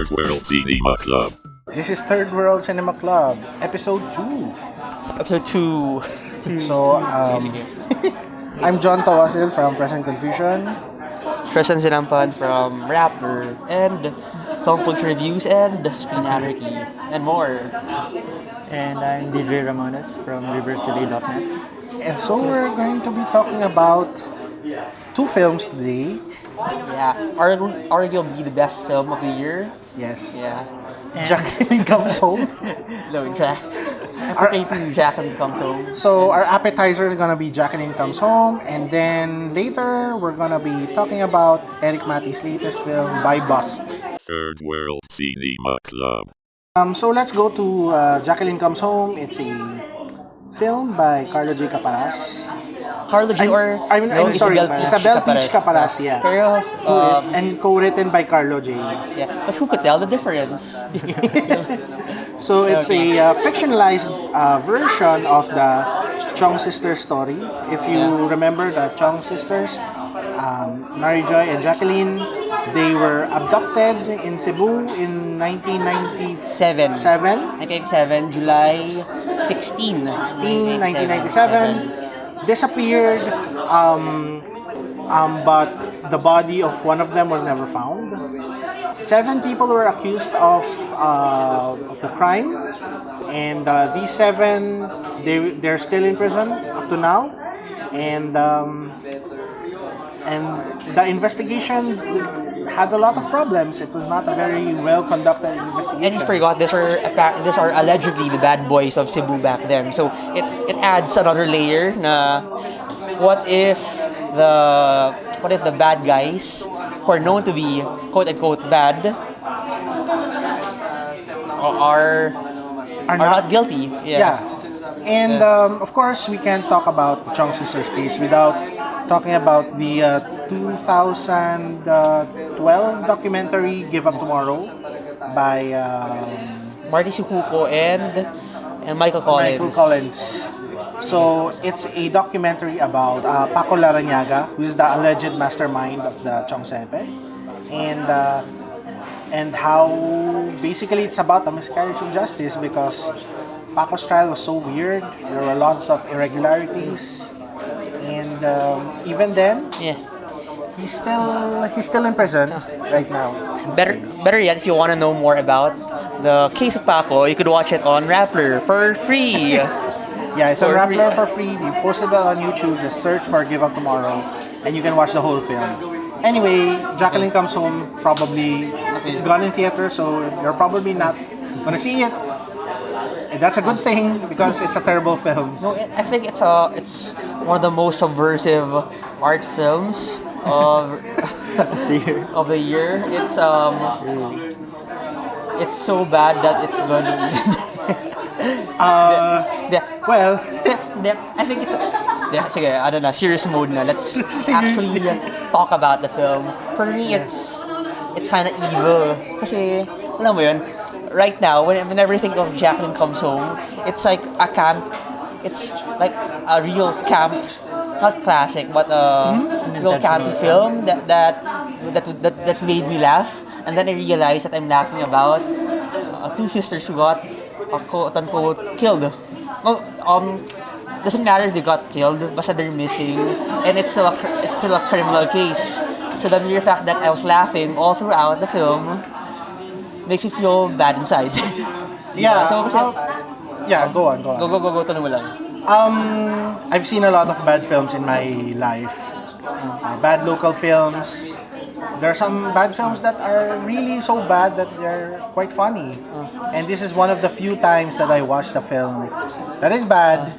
Third World Cinema Club. This is Third World Cinema Club, episode 2. Episode 2. So, I'm John Tawasil from Present Confusion. Tristan Sinampan from Rapper and Songpugs Reviews and Screen Anarchy and more. And I'm DJ Ramones from ReverseDelay.net. And so we're going to be talking about two films today. Yeah, arguably the best film of the year. Yes. Yeah. Jacqueline Comes Home. No, Jacqueline Comes Home. So our appetizer is gonna be Jacqueline Comes Home, and then later we're gonna be talking about Erik Matti's latest film, Buybust. Third World Cinema Club. So let's go to Jacqueline Comes Home. It's a film by Carlo J. Caparas. Carlo J. I'm sorry, Ysabelle Peach Caparas, yeah. Pero, And co-written by Carlo J. yeah, but who could tell the difference? So it's a fictionalized version of the Chong sisters story. If you remember the Chong sisters, Mary Joy and Jacqueline, they were abducted in Cebu in 1997. 1997, July 16, 1997. Disappeared, but the body of one of them was never found. 7 people were accused of the crime, and these 7 they're still in prison up to now, and the investigation had a lot of problems. It was not a very well conducted investigation. And you forgot these are allegedly the bad boys of Cebu back then. So it adds another layer. Na what if the bad guys who are known to be quote unquote bad are not guilty? Yeah. And of course we can't talk about the Chong sisters case without talking about the 2012 documentary Give Up Tomorrow by Marty Sukuko and Michael Collins. So it's a documentary about Paco Larrañaga, who is the alleged mastermind of the Chong Sepe, and how basically it's about a miscarriage of justice because Paco's trial was so weird. There were lots of irregularities. And even then, he's still in prison right now. Better yet, if you want to know more about the case of Paco, you could watch it on Rappler for free. Yeah, it's on Rappler for free. We posted it on YouTube. Just search for Give Up Tomorrow, and you can watch the whole film. Anyway, Jacqueline Comes Home, probably it's gone in theater, so you're probably not gonna see it. And that's a good thing because it's a terrible film. No, I think it's one of the most subversive art films of of the year. It's so bad that it's going to well, I think it's sige, I don't know, serious mode na. Let's actually talk about the film. For me, it's kind of evil kasi alam mo yun, right now, whenever I think of Jacqueline Comes Home, it's like a camp. It's like a real camp, not classic, but a real campy film that made me laugh. And then I realized that I'm laughing about 2 sisters who got quote unquote killed. Well, doesn't matter if they got killed, but they're missing, and it's still a criminal case. So the mere fact that I was laughing all throughout the film makes me feel bad inside. Yeah. So, go on. Go. Tanong mo lang. I've seen a lot of bad films in my life. Bad local films. There are some bad films that are really so bad that they're quite funny. And this is one of the few times that I watched a film that is bad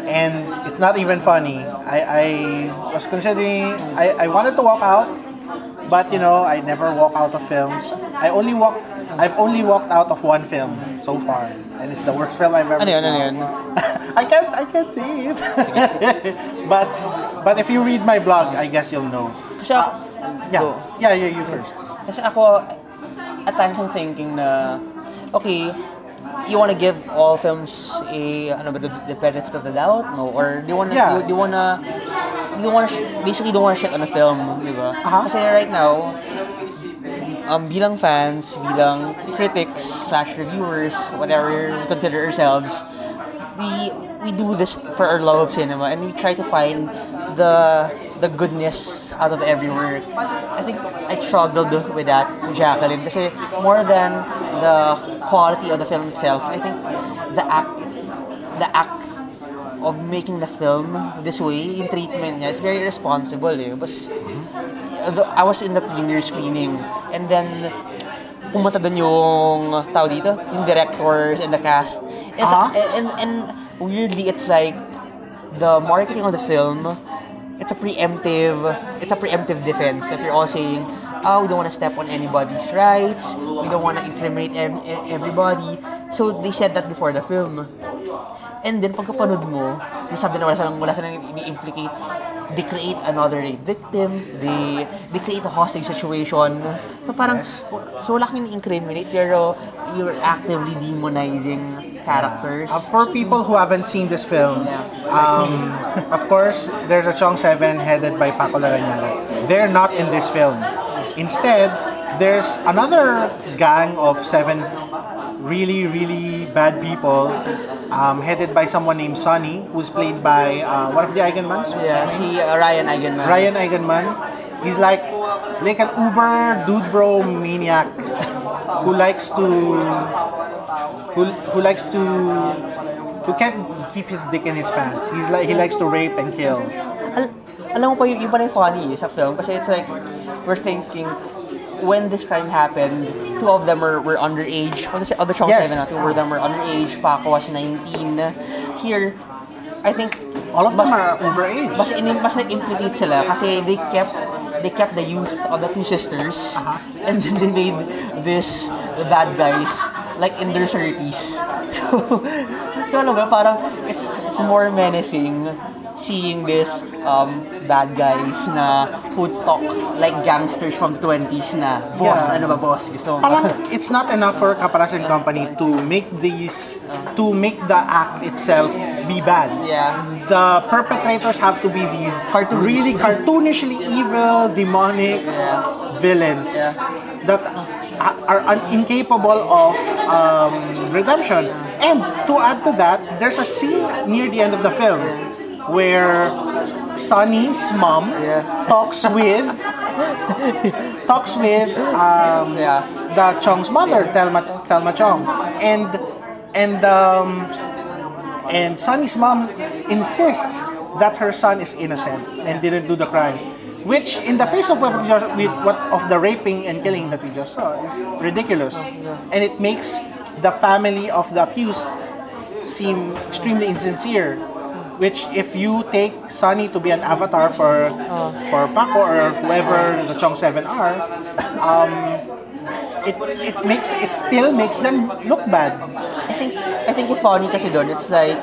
and it's not even funny. I was considering, I wanted to walk out, but I never walk out of films. I've only walked out of one film so far, and it's the worst film I've ever seen. Ano yun? I can't say it. but if you read my blog, I guess you'll know. Kasi You first. Kasi ako, at times I'm thinking na, okay, you want to give all films the benefit of the doubt, no? Or do you want to basically don't want to shit on a film, di ba? Uh-huh. Kasi right now, bilang fans, bilang critics/reviewers, whatever we consider ourselves, we do this for our love of cinema, and we try to find the goodness out of every work. I think I struggled with that to Jacqueline kasi more than the quality of the film itself, I think the act of making the film this way, in treatment niya, it's very responsible Because I was in the premiere screening, and then pumunta doon yung tao dito, yung directors and the cast. And weirdly, it's like the marketing of the film, it's a preemptive defense that you're all saying, we don't want to step on anybody's rights, we don't want to incriminate everybody. So they said that before the film. And then pagkapanood mo, sabi na wala silang ini-implicate, they create another rape victim, they create a hostage situation. So parang, so laking incriminate, pero you're actively demonizing characters. For people who haven't seen this film, of course, there's a Chong 7 headed by Paco Larrañaga. They're not in this film. Instead, there's another gang of 7 really, really bad people, headed by someone named Sonny, who's played by one of the Eigenmans. Ryan Eigenman. Ryan Eigenman. He's like an uber dude bro maniac who likes to can't keep his dick in his pants. He likes to rape and kill. Alam mo pa yung iba na yung funny sa film kasi it's like we're thinking when this crime happened, 2 of them were underage. On the Chong 7, 2 of them were underage. Paco was 19. Here, I think all of them are overage. Mas na-implicate sila kasi they kept the youth of the 2 sisters, and then they made the bad guys like in their 30s. So ano ba, parang it's more menacing seeing this bad guys na who talk like gangsters from 20s na, boss, ano ba boss? Gusto mo ba? Parang it's not enough for Caparazzi Company to make the act itself be bad. Yeah. The perpetrators have to be these really cartoonishly evil, demonic villains that are incapable of redemption. And to add to that, there's a scene near the end of the film where Sonny's mom talks with the Chong's mother, Thelma Chong, and Sonny's mom insists that her son is innocent and didn't do the crime, which in the face of what of the raping and killing that we just saw is ridiculous, and it makes the family of the accused seem extremely insincere. Which, if you take Sonny to be an avatar for Paco or whoever the Chong 7 are, it still makes them look bad. I think it's funny kasi doon, it's like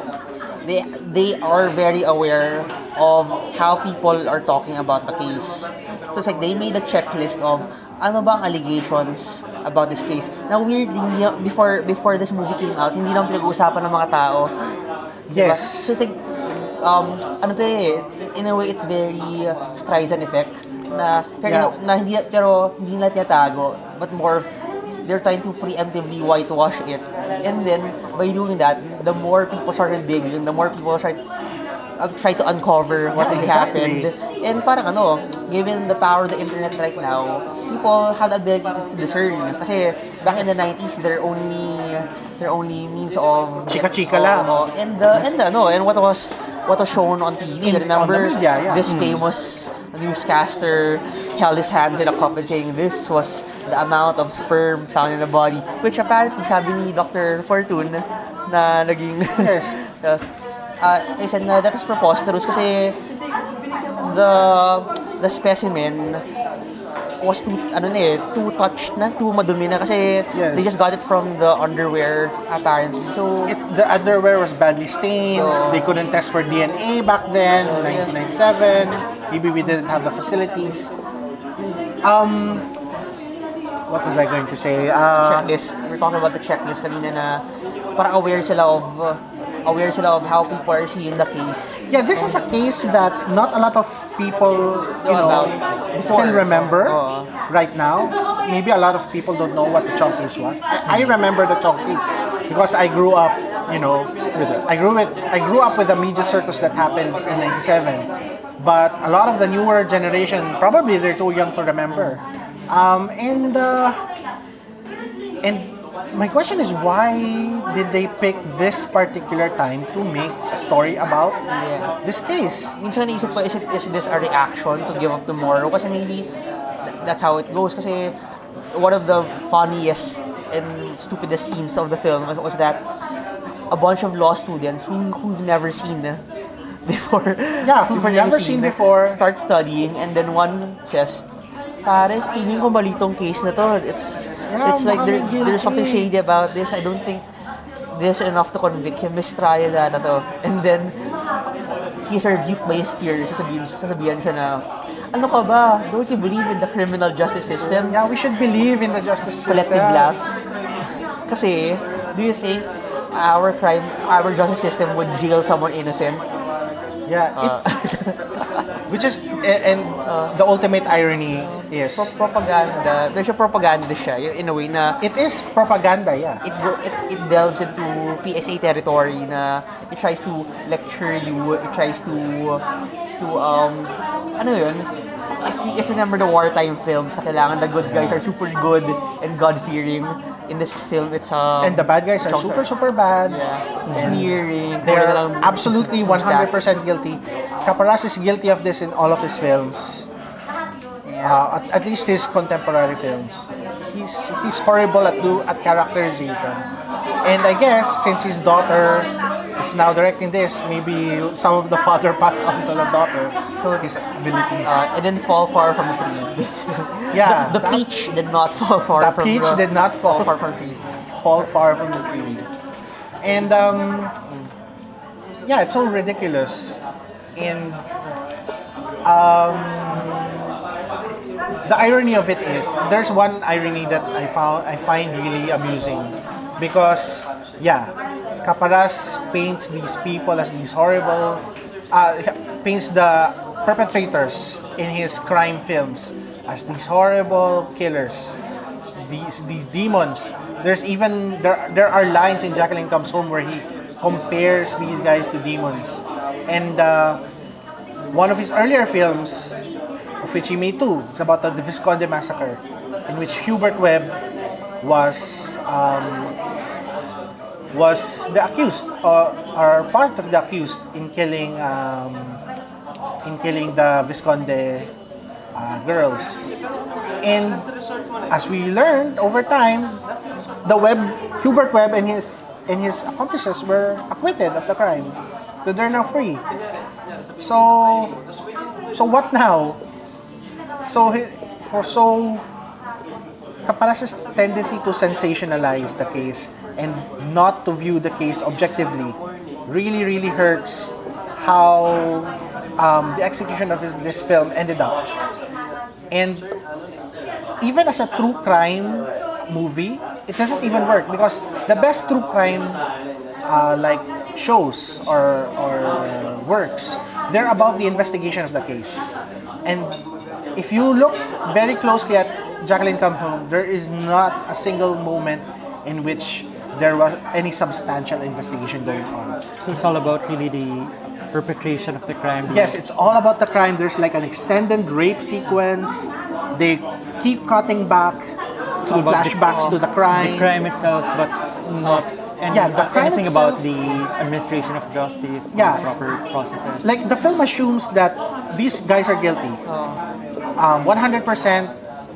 they are very aware of how people are talking about the case. So it's like they made a checklist of ano ba ang allegations about this case. Now weirdly, before this movie came out, hindi lang pinag-uusapan ng mga tao. Yes. Diba? So it's like in a way it's very Streisand effect na hindi nila tinatago, but more they're trying to preemptively whitewash it, and then by doing that, the more people started digging, the more people try to uncover what really happened. And parang given the power of the internet right now, people have the ability to discern. Kasi back in the 90s, their only means of chika lang. And what was shown on TV. Remember this famous newscaster held his hands in a cup and saying this was the amount of sperm found in the body, which apparently sabi ni Dr. Fortune na naging they said na that is preposterous kasi the specimen was too touched na, too madumi na kasi they just got it from the underwear apparently. So the underwear was badly stained. They couldn't test for DNA back then, 1997. Maybe we didn't have the facilities. What was I going to say? Checklist. We're talking about the checklist kanina na parang aware sila of aware sila of how people are seeing the case. Yeah, this is a case that not a lot of people, About still before. remember Oo. right now. Maybe a lot of people don't know what the chong case was. I remember the chong case because I grew up, with it. I grew up with a media circus that happened in '97. But a lot of the newer generation, probably they're too young to remember. And my question is, why did they pick this particular time to make a story about Yeah. this case? Minsan naisip ko, is this a reaction to Give Up Tomorrow? Kasi maybe that's how it goes. Kasi one of the funniest and stupidest scenes of the film was that a bunch of law students who've never seen before. Yeah, who've never seen before. Start studying, and then one says, "Pare, feeling ko mali tong case na to. It's like mukhang there's something guilty." shady about this. I don't think this is enough to convict him. Mistrial na to." And then he's rebuked by his peers. Sasabihan siya na, "Ano ka ba? Don't you believe in the criminal justice system?" Yeah, we should believe in the justice system. Collective laugh. Kasi, do you think our justice system would jail someone innocent? Yeah, which is, and the ultimate irony is, Propaganda. There's a propaganda siya in a way na it is propaganda, yeah. it delves into PSA territory na it tries to lecture you, it tries to ano yun, if you remember the wartime films na kailangan the good guys are super good and God-fearing. In this film, it's And the bad guys are chunks super bad. yeah, sneering. They're puro na lang absolutely mustache. 100% guilty. Caparas is guilty of this in all of his films. Yeah. At least his contemporary films. He's horrible at characterization. And I guess since his daughter is now directing this, maybe some of the father passed on to the daughter. So his abilities. It didn't fall far from the tree. Yeah, the peach did not fall far the from peach did not fall far from the tree. fall far from the tree. And yeah, it's so ridiculous. And the irony of it is, there's one irony that I find really amusing, because Caparas paints these people as these horrible, paints the perpetrators in his crime films as these horrible killers, these demons. There's even there are lines in Jacqueline Comes Home where he compares these guys to demons. And one of his earlier films, of which he made two, it's about the Visconde massacre, in which Hubert Webb was the accused, or part of the accused in killing the Visconde girls. And as we learned over time, Hubert Webb and his accomplices were acquitted of the crime, so they're now free. So what now? Caparas's tendency to sensationalize the case and not to view the case objectively really hurts how the execution of this film ended up. And even as a true crime movie, it doesn't even work, because the best true crime like shows or works, they're about the investigation of the case. And if you look very closely at Jacqueline Come Home, there is not a single moment in which there was any substantial investigation going on. So it's all about really the perpetration of the crime. Yes, it's all about the crime. There's like an extended rape sequence. They keep cutting back It's all about flashbacks to the crime. The crime itself, but not the crime anything itself, about the administration of justice, Yeah. the proper processes. Like, the film assumes that these guys are guilty. 100%.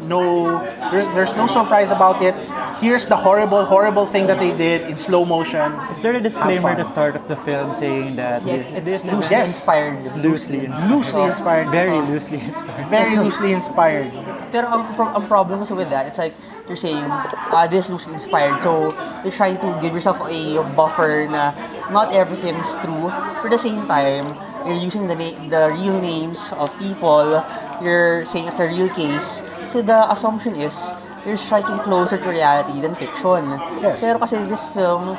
No, there's no surprise about it. Here's the horrible thing that they did in slow motion. Is there a disclaimer Have at fun. the start of the film saying that Yeah, it's loosely Yes. inspired. loosely inspired? Loosely inspired. Very loosely inspired. Very loosely inspired. Pero ang problem also with that, it's like you're saying, this loosely inspired. So, you're trying to give yourself a buffer na not everything's true. But at the same time, you're using the real names of people. You're saying it's a real case. So, the assumption is, you're striking closer to reality than fiction. Yes. Pero kasi this film,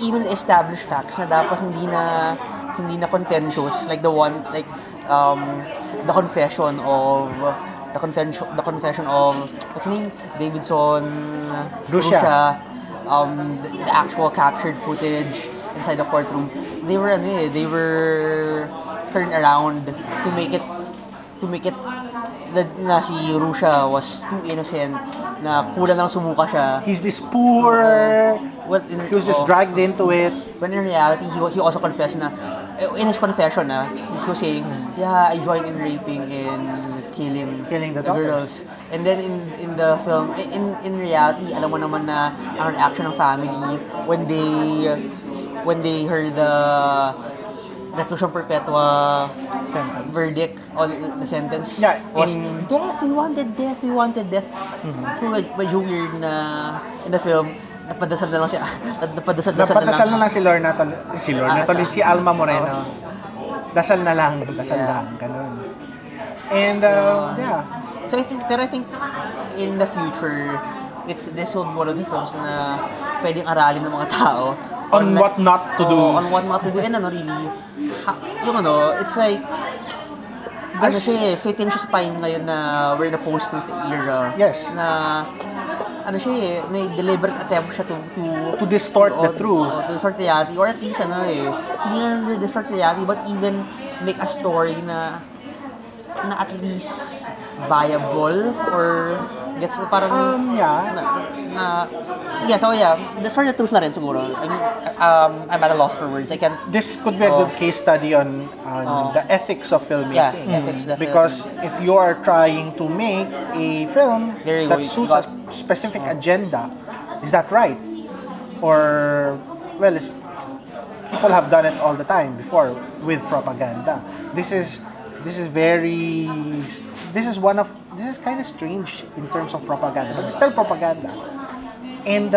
even the established facts na dapat hindi na contentious, like the the confession of what's his name, Davidson, Russia. the actual captured footage inside the courtroom, they were turned around to make it that na si Russia was too innocent, na kulang lang sumuka siya. He's this poor. He was just dragged into it. When in reality, he also confessed na, in his confession he was saying, yeah, I joined in raping and killing the girls. And then in the film, in reality, alam mo naman na ang reaction ng family when they heard the reclusion perpetua verdict on the sentence was death, we wanted death. So medyo weird na in the film, napadasal na lang si Lorna si Alma Moreno. Dasal na lang, ganun. And So I think in the future, this will be one of the films na pwedeng aralin ng mga tao on what not to do. On what not to do. And really, it's like, fitting siya sa time ngayon na we're in a post-truth era. Yes. Na, may deliberate attempt siya to distort the truth. To distort reality. Or at least, hindi na distort reality, but even make a story na at least viable or gets parang distort the truth na rin siguro. I'm at a loss for words. This could be a good case study on the ethics of filmmaking. Ethics definitely. Because if you are trying to make a film that suits a specific agenda, is that right? Or people have done it all the time before with propaganda. This is kind of strange in terms of propaganda, but it's still propaganda. And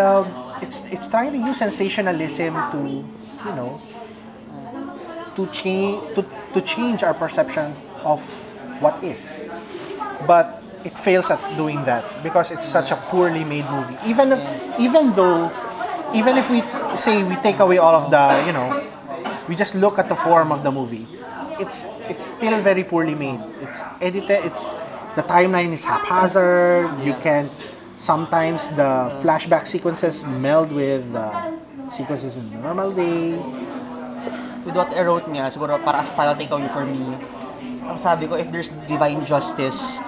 it's trying to use sensationalism to change our perception of what is. But it fails at doing that because it's such a poorly made movie. Even if we say we take away all of the, we just look at the form of the movie, it's still very poorly made. It's edited. The timeline is haphazard. You can sometimes the flashback sequences meld with the sequences in the normal day. With what I wrote nga, siguro para as final takeaway for me, ang sabi ko, if there's divine justice,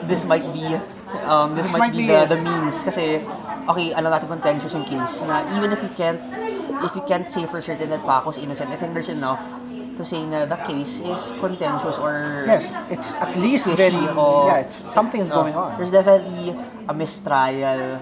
this might be the means. Kasi alam natin contentious yung case na even if you can't say for certain that Paco's innocent, I think there's enough to say na the case is contentious or yes, it's at least very something's going on. There's definitely a mistrial.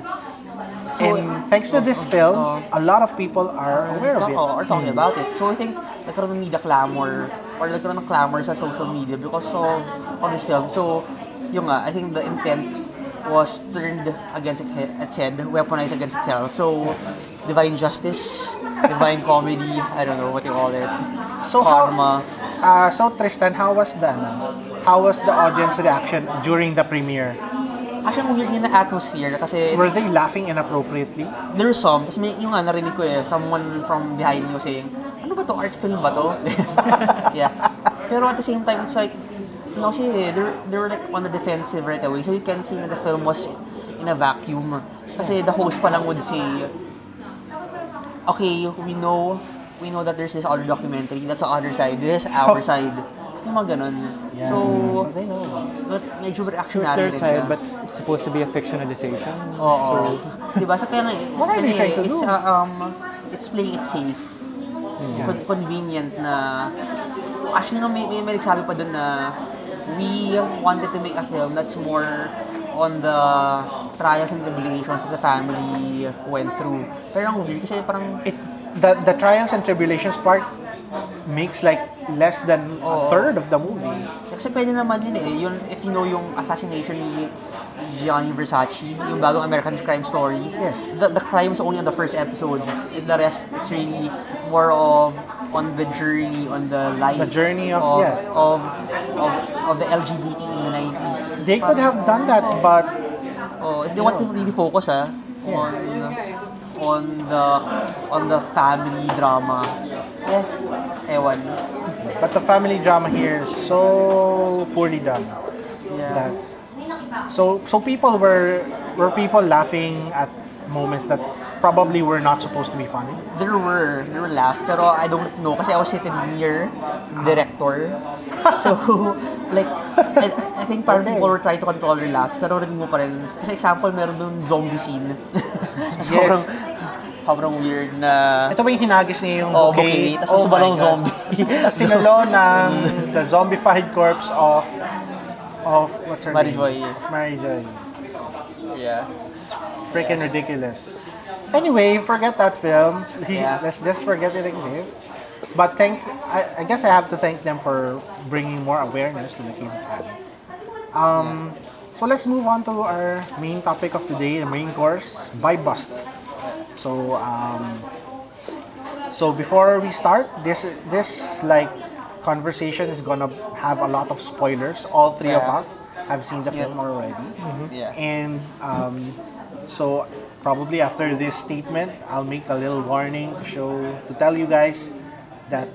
So, and thanks to this film, a lot of people are aware of it. Or talking about it. So I think nagkaroon ng media clamor or nagkaroon ng clamor sa social media because of this film. So I think the intent was turned against its head, weaponized against itself. So divine justice, divine comedy, I don't know what you call it. So karma. So Tristan, how was the audience reaction during the premiere? Actually, ang weird niya na atmosphere kasi were they laughing inappropriately? There were some. Tapos may yung narinig ko someone from behind me was saying, ano ba to? Art film ba to? Yeah. Pero at the same time, it's like, kasi they were like on the defensive right away. So you can see that the film was in a vacuum. Kasi the host pa lang would say, okay, we know that there's this other documentary. That's the other side. This is our side. Yung mga ganun. Yeah. So they know. But medyo So it's their side, but it's supposed to be a fictionalization. So, diba? So kaya what are they trying to do? It's playing it safe. Convenient na. Actually, may nagsabi pa dun na we wanted to make a film that's more on the trials and tribulations that the family went through. Pero ang weird kasi parang the trials and tribulations part makes like less than a third of the movie. Kasi pwede naman din yun, if you know yung assassination ni Gianni Versace, yung bagong American crime story. Yes. The crime's only on the first episode. And the rest, it's really more of on the journey, on the life. The journey of the LGBT in the 90s. They could have done that, but if they want to really focus on the family drama. Ewan. But the family drama here is so poorly done. Yeah. So people were people laughing at moments that probably were not supposed to be funny. There were laughs, pero I don't know kasi I was sitting near the director. So, like, I think parang people were trying to control their laughs, pero rin mo pa rin. Kasi example, meron dun zombie scene. Sobrang weird na... Ito ba yung hinagis niya yung bouquet? Tapos my balong God. zombie. Tapos sinulo ng the zombified corpse of what's her Marijoy. name? Marijoy. Yeah. Freaking ridiculous. Anyway, forget that film. Yeah. Let's just forget it exists. But I guess I have to thank them for bringing more awareness to the case at hand. So let's move on to our main topic of today, the main course, Buybust. So so before we start, this like conversation is gonna have a lot of spoilers. All three of us have seen the film already. Yeah. And so probably after this statement, I'll make a little warning to tell you guys that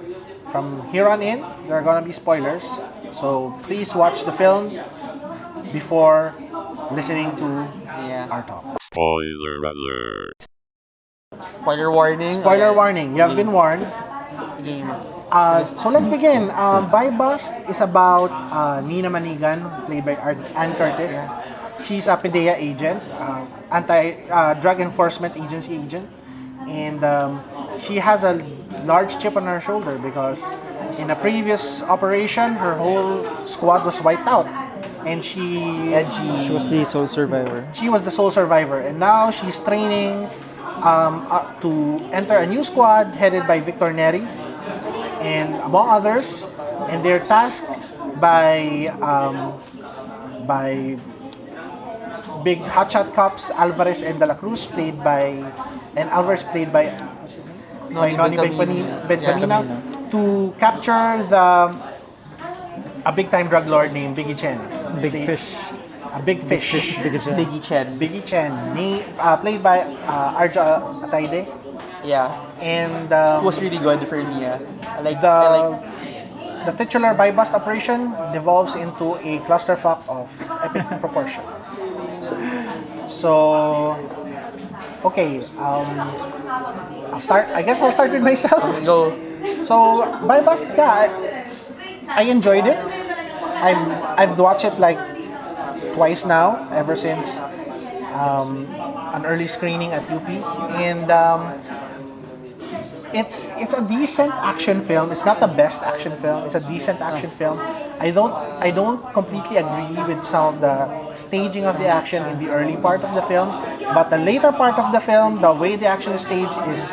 from here on in, there are gonna be spoilers. So please watch the film before listening to our talk. Spoiler alert. Spoiler warning. Spoiler warning. You have been warned. Game. So let's begin. Buybust is about Nina Manigan, played by Ann Curtis. She's a PDEA agent, anti-drug enforcement agency agent, and she has a large chip on her shoulder because in a previous operation, her whole squad was wiped out, and she was the sole survivor. She was the sole survivor, and now she's training to enter a new squad headed by Victor Neri and among others, and they're tasked by big hotshot cops Alvarez and De La Cruz, Alvarez played by what's his name? By Noni Benpamina, to capture a big time drug lord named Biggie Chen. Big Fish. A big fish. Biggie Chen. Biggie Chen, played by Arja Ataide. Yeah. And It was really good for me. I like the titular Buybust operation devolves into a clusterfuck of epic proportion. So, okay, I'll start. I guess I'll start with myself. Go. So, Buybust, I enjoyed it. I've watched it like twice now, ever since an early screening at UP, and it's a decent action film. It's not the best action film. It's a decent action film. I don't completely agree with some of the staging of the action in the early part of the film, but the later part of the film, the way the action is staged is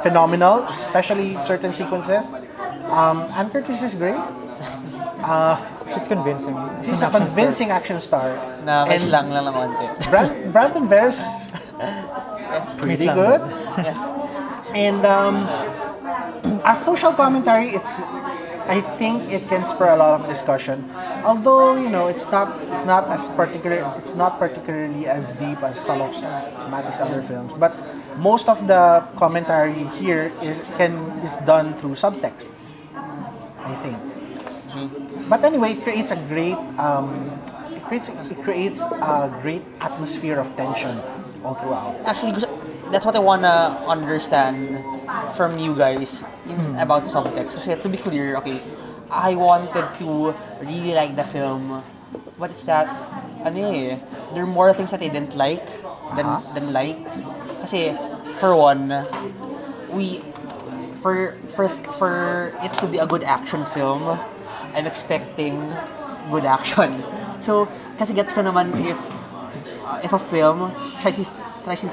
phenomenal, especially certain sequences. Ann Curtis is great. She's convincing. She's a convincing action star. Na may And slang lang ng konti. Brandon Vere's pretty Slang. good. Yeah. And as social commentary, I think it can spur a lot of discussion. Although it's not particularly as deep as some of Matti's other films. But most of the commentary here is done through subtext, I think. But anyway, it creates a great atmosphere of tension all throughout. Actually, that's what I wanna understand from you guys about subtext. Kasi to be clear, okay, I wanted to really like the film, but it's that, there are more things that I didn't like than like. Kasi, for one, for it to be a good action film, I'm expecting good action. So, kasi gets ko naman if a film tries to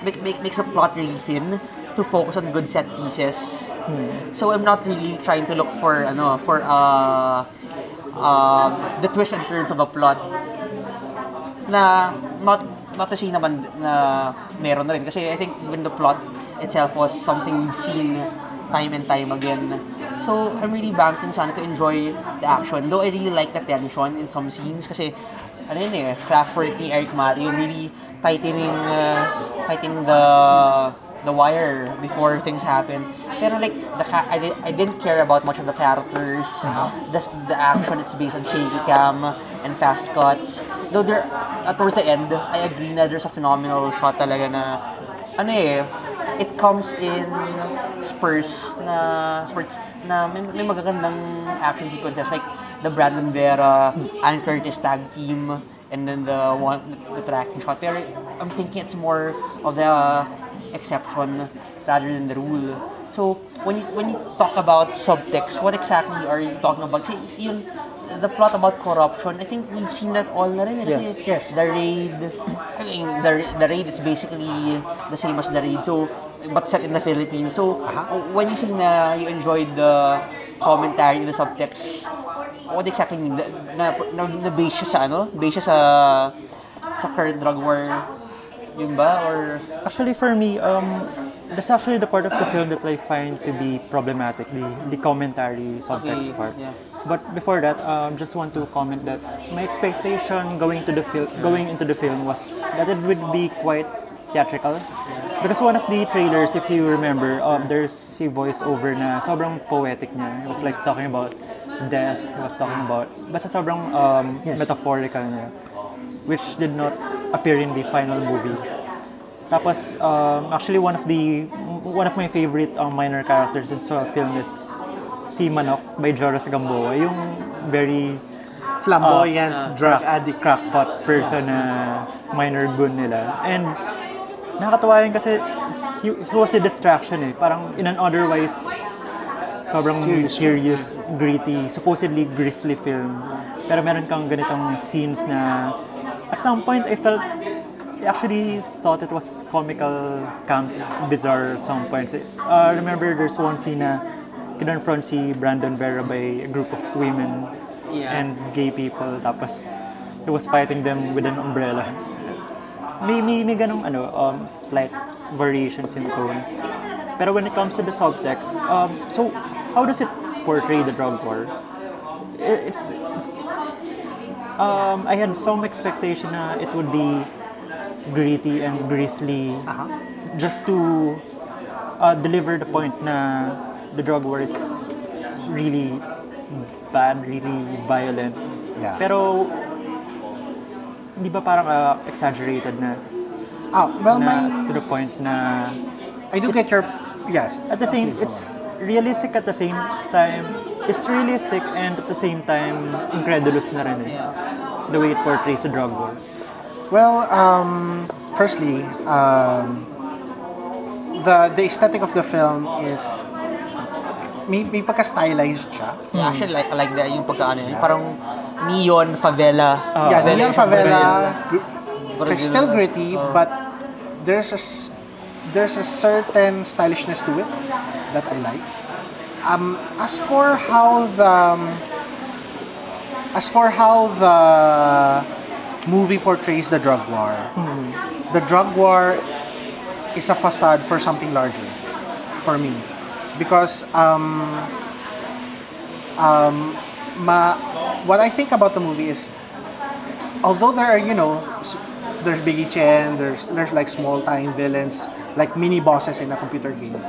makes a plot really thin to focus on good set pieces. So I'm not really trying to look for the twists and turns of a plot. Na not to say naman na meron na rin, kasi I think when the plot itself was something we've seen time and time again. So, I'm really banking sana to enjoy the action. Though I really like the tension in some scenes kasi, ano yun craft work ni Erik Matti, yun really tightening the wire before things happen. Pero like, I didn't care about much of the characters. The action, it's based on shaky cam and fast cuts. Though towards the end, I agree na there's a phenomenal shot talaga na, it comes in spurts na may magagandang action sequences like the Brandon Vera and Curtis tag team and then the tracking shot. Pero I'm thinking it's more of the exception rather than the rule. So when you talk about subtext, what exactly are you talking about? Kasi yun, the plot about corruption, I think we've seen that all na rin. Kasi Yes. The raid, I mean, the raid, it's basically the same as the raid. So, but set in the Philippines. So, when you say na you enjoyed the commentary, the subtext, what exactly mean? Na base siya sa ano? Base siya sa current drug war, yun ba? Or Actually, for me, that's actually the part of the film that I find to be problematic, the commentary subtext Okay, part. yeah. But before that, just want to comment that my expectation going into the film was that it would be quite theatrical. Because one of the trailers, if you remember, there's a voiceover na sobrang poetic niya. It was like talking about death. It was talking about basta sobrang metaphorical niya, which did not appear in the final movie. Tapos actually one of my favorite minor characters in sa film is si Manok by Joras Gamboa, yung very Flamboyant drug addict. crackpot person na minor goon nila. And nakakatawa yun kasi he was the distraction Parang in an otherwise sobrang serious, gritty, supposedly grisly film. Pero meron kang ganitong scenes na at some point I actually thought it was comical, camp, bizarre some points. Remember there's one scene na kinonfront si Brandon Vera by a group of women and gay people, tapos he was fighting them with an umbrella. May ganong slight variations in tone. Pero when it comes to the subtext, so how does it portray the drug war? I had some expectation na it would be gritty and grisly, just to deliver the point na the drug war is really bad, really violent. Yeah. Pero hindi ba parang exaggerated na? Well, To the point na I do get your yes. at the same, it's realistic at the same time. It's realistic and at the same time incredulous na rin the way it portrays the drug war. Well, firstly, the aesthetic of the film is may pagka-stylized siya. yeah, actually I like that yung pagkaano yun. Parang neon favela. Neon favela. It's still Brazil. gritty, but there's a certain stylishness to it that I like. As for how the movie portrays the drug war, the drug war is a facade for something larger for me, because what I think about the movie is, although there are there's Biggie Chen, there's like small time villains, like mini bosses in a computer game.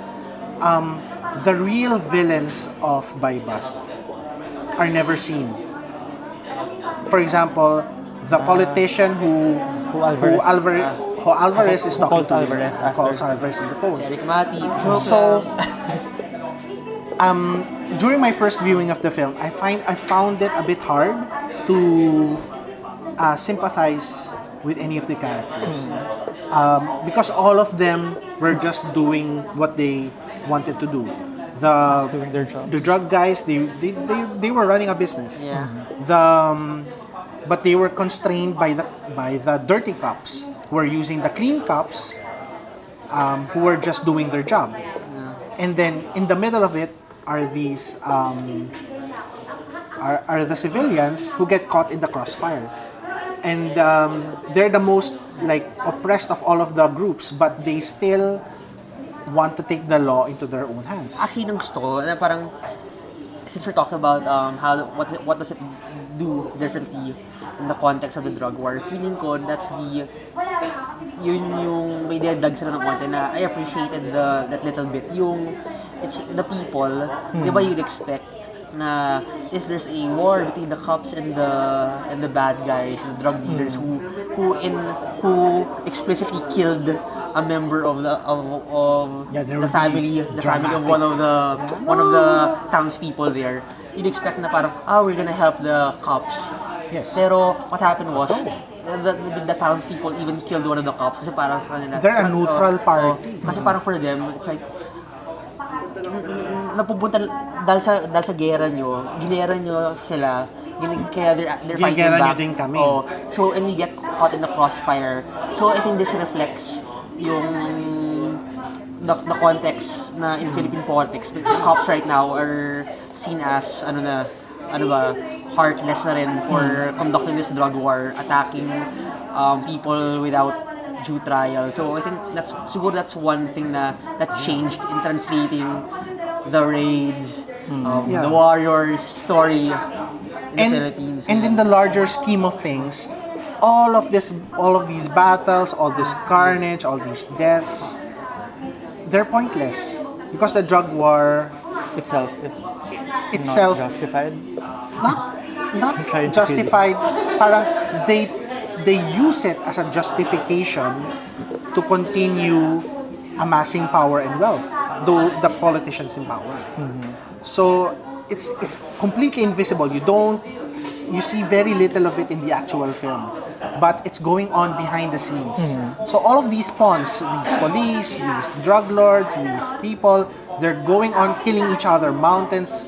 The real villains of Buybust are never seen. For example, the politician who Alvarez is talking calls to, Alvarez after. calls Alvarez on the phone. Erik Matti. So, during my first viewing of the film, I found it a bit hard to sympathize with any of the characters, because all of them were just doing what they wanted to do. Doing their jobs. The drug guys, they were running a business. Yeah. But they were constrained by the dirty cops who were using the clean cops, who were just doing their job. Yeah. And then in the middle of it are these are the civilians who get caught in the crossfire, and they're the most like oppressed of all of the groups, but they still want to take the law into their own hands. Actually, nung gusto ko, na parang since we're talking about what does it do differently in the context of the drug war, feeling ko that's yun yung may dinagdag sila ng konti na I appreciated that little bit. Yung, it's the people, di ba you'd expect na if there's a war between the cops and the bad guys, the drug dealers who explicitly killed a member of the family of one of the townspeople there, you'd expect na parang we're gonna help the cops. Yes. Pero what happened was the townspeople even killed one of the cops kasi parang sa kanila they're a neutral party. kasi parang for them it's like napupunta dahil sa gera nyo, ginera nyo sila, kaya they're fighting Ginera back. nyo din kami. So, and we get caught in the crossfire. So, I think this reflects yung the context na in Philippine politics. The cops right now are seen as, heartless na rin for conducting this drug war, attacking people without due trial. So I think that's one thing that changed in translating the raids, the warriors story in the Philippines. And in the larger scheme of things, all of these battles, all this carnage, all these deaths, they're pointless because the drug war itself is itself not justified. Not justified. Parang they use it as a justification to continue amassing power and wealth, though the politicians in power. So it's completely invisible. You see very little of it in the actual film, but it's going on behind the scenes. So all of these pawns, these police, these drug lords, these people, they're going on killing each other, mountains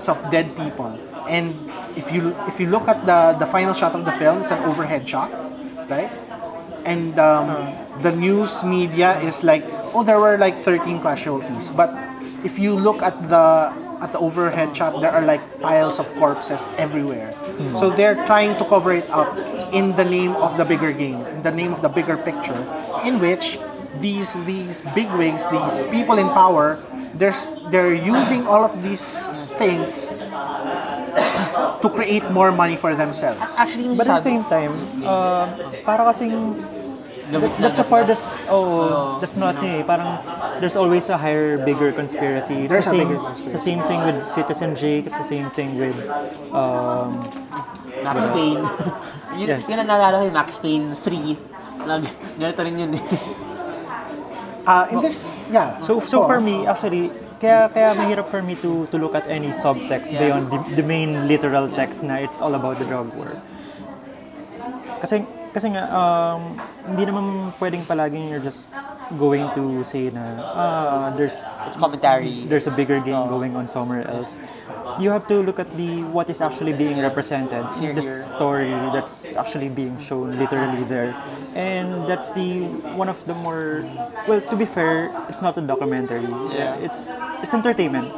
of dead people. And if you look at the final shot of the film, it's an overhead shot, right? And the news media is like, there were like 13 casualties. But if you look at the overhead shot, there are like piles of corpses everywhere. So they're trying to cover it up in the name of the bigger game, in the name of the bigger picture, in which these bigwigs, these people in power, they're using all of these things to create more money for themselves. Actually, But at the same time, para kasing there's a part that's not parang there's always a higher, bigger conspiracy. There's a bigger It's the same thing with Citizen Jake. It's the same thing with Max Payne. Yun ang naalala ko yung Max Payne 3. Ganito rin yun. In this, yeah. So for me, actually, kaya mahirap for me to look at any subtext beyond the main literal text na it's all about the drug war. Kasi nga, hindi naman pwedeng palaging you're just going to say na It's commentary. there's a bigger game going on somewhere else. You have to look at what is actually being represented, the story that's actually being shown literally there. And that's one of the more, well, to be fair, it's not a documentary. Yeah. It's entertainment.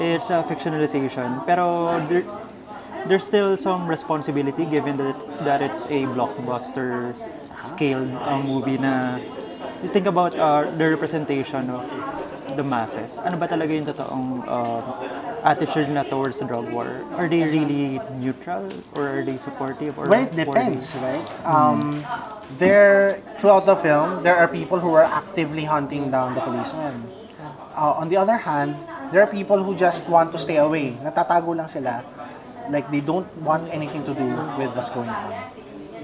It's a fictionalization. Pero there's still some responsibility given that it's a blockbuster scaled movie na you think about the representation of the masses. Ano ba talaga yung totoong attitude na towards the drug war? Are they really neutral or are they supportive? Or Well, it depends, right? Throughout the film, there are people who are actively hunting down the policemen. On the other hand, there are people who just want to stay away. Natatago lang sila. Like, they don't want anything to do with what's going on.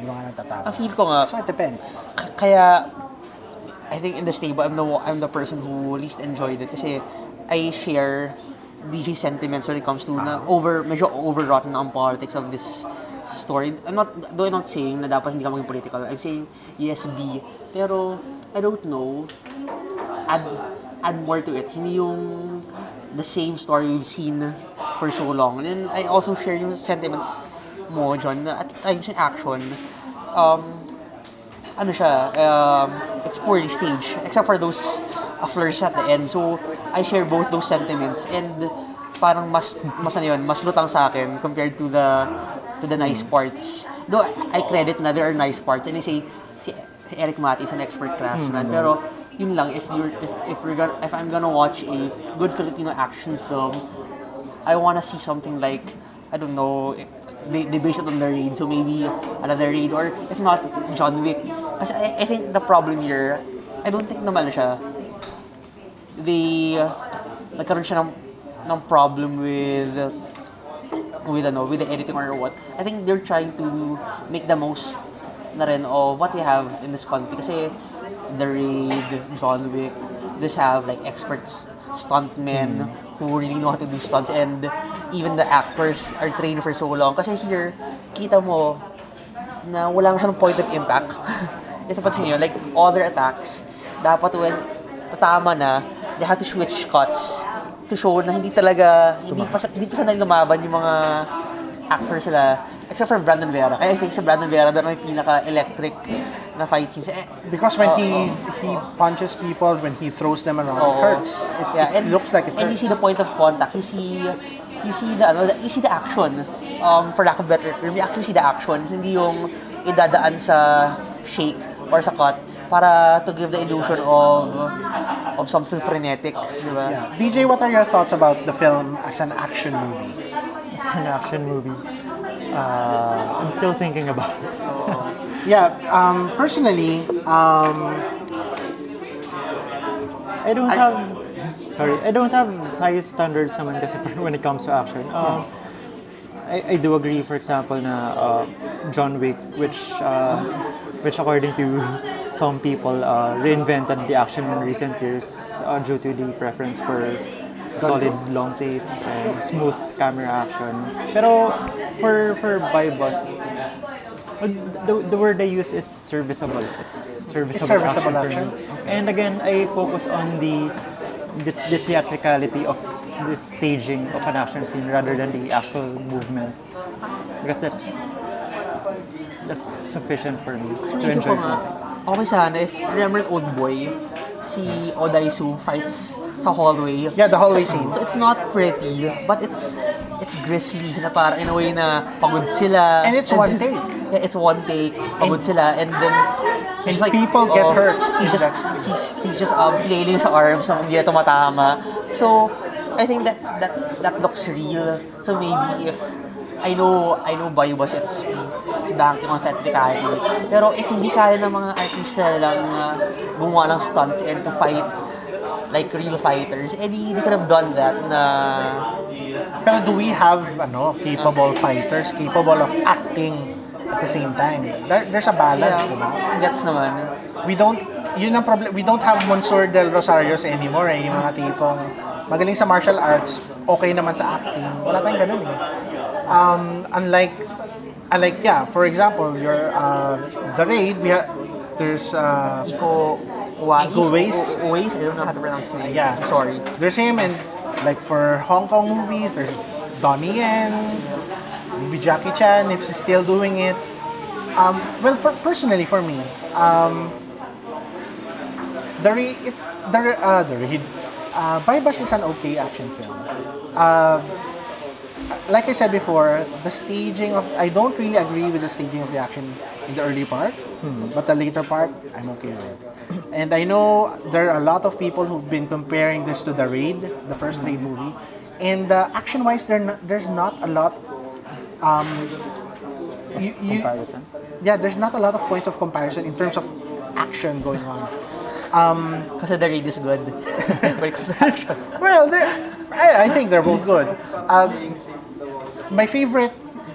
Yung mga natatago. Ang feel ko nga, So, it depends. kaya I think in the stable, I'm the person who least enjoyed it kasi I share DJ's sentiments when it comes to na medyo overwrought na ang politics of this story. I'm not saying na dapat hindi ka maging political. I'm saying yes, be. Pero I don't know. Add more to it. Hindi yung the same story we've seen for so long. And then I also share yung sentiments mo, John, na at times in action, it's poorly staged, except for those flourishes at the end. So, I share both those sentiments and parang mas lutang sa akin compared to the nice parts. Though, I credit na there are nice parts and I say, si Erik Matti is an expert craftsman, pero yun lang, if I'm gonna watch a good Filipino action film, I want to see something like, I don't know, they based it on the Raid, so maybe another Raid, or if not, John Wick. Kasi I think the problem here, I don't think naman siya, nagkaroon siya ng problem with the editing or what. I think they're trying to make the most na rin of what we have in this country. Kasi the Raid, John Wick, this have like experts, stuntmen who really know how to do stunts, and even the actors are trained for so long. Kasi here, kita mo na wala nga siyang point of impact. Ito pa niyo, like all their attacks, dapat when tatama na, they have to switch cuts to show na hindi pa sanay lumaban yung mga actors sila, except for Brandon Vera. I think sa Brandon Vera doon may pinaka-electric na fight scenes. Because when he punches people, when he throws them around, it hurts. It looks like it hurts. And you see the point of contact. You see the action. For lack of better term, you actually see the action. Hindi yung idadaan sa shake or sa cut para to give the illusion of something frenetic, di ba? Yeah. DJ, what are your thoughts about the film as an action movie? It's an action movie. I'm still thinking about it. Yeah, personally, I don't have high standards naman kasi when it comes to action. I do agree, for example, na John Wick, which according to some people reinvented the action in recent years due to the preference for solid long takes and smooth camera action. Pero for Buybust, the word I use is serviceable. It's serviceable action. And again, I focus on the theatricality of the staging of an action scene rather than the actual movement, because that's sufficient for me to enjoy something. Okay sana if remember Old Boy, si Odaisu fights sa hallway. Yeah, the hallway scene. So it's not pretty, but it's grisly na parang in a way na pagod sila. And it's one take. Yeah, it's one take. Pagod sila, and then and like, people get hurt. He's just flailing sa arms na hindi na tumatama. So I think that looks real. So maybe if I know Buybust, it's banking on theatricality. Pero if hindi kaya ng mga artista lang gumawa ng stunts and to fight like real fighters, they could have done that na. Pero do we have capable fighters capable of acting at the same time? There's a balance, diba? Gets naman. Yun ang problem. We don't have Monsieur Del Rosarios anymore, yung mga tipong magaling sa martial arts, okay naman sa acting. Wala tayong ganun eh. Unlike for example, the Raid, there's Iko Uwais. I don't know how to pronounce his name. Yeah. Sorry. There's him, and like for Hong Kong movies, there's Donnie Yen, maybe Jackie Chan if she's still doing it. Personally for me, the Raid, Buybust is an okay action film. Like I said before, the staging I don't really agree with the staging of the action in the early part, but the later part, I'm okay with. And I know there are a lot of people who've been comparing this to the Raid, the first Raid movie, and action-wise, there's not a lot. Comparison. Yeah, there's not a lot of points of comparison in terms of action going on. Kasi the Raid is good. When it comes to action. Well, I think they're both good. My favorite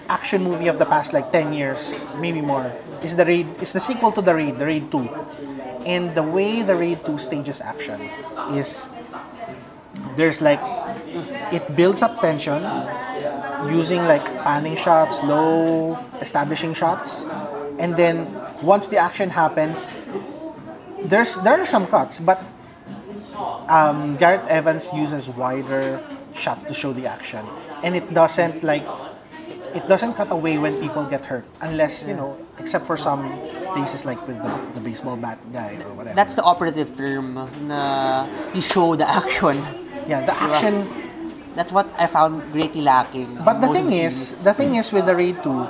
action movie of the past like 10 years, maybe more, is the Raid. It's the sequel to the Raid 2. And the way the Raid 2 stages action is there's like it builds up tension using like panning shots, low establishing shots, and then once the action happens, there are some cuts, but Gareth Evans uses wider shots to show the action, and it doesn't cut away when people get hurt, unless except for some cases like with the baseball bat guy or whatever. That's the operative term na you show the action. Yeah, the action. That's what I found greatly lacking. But the thing is with the Raid 2,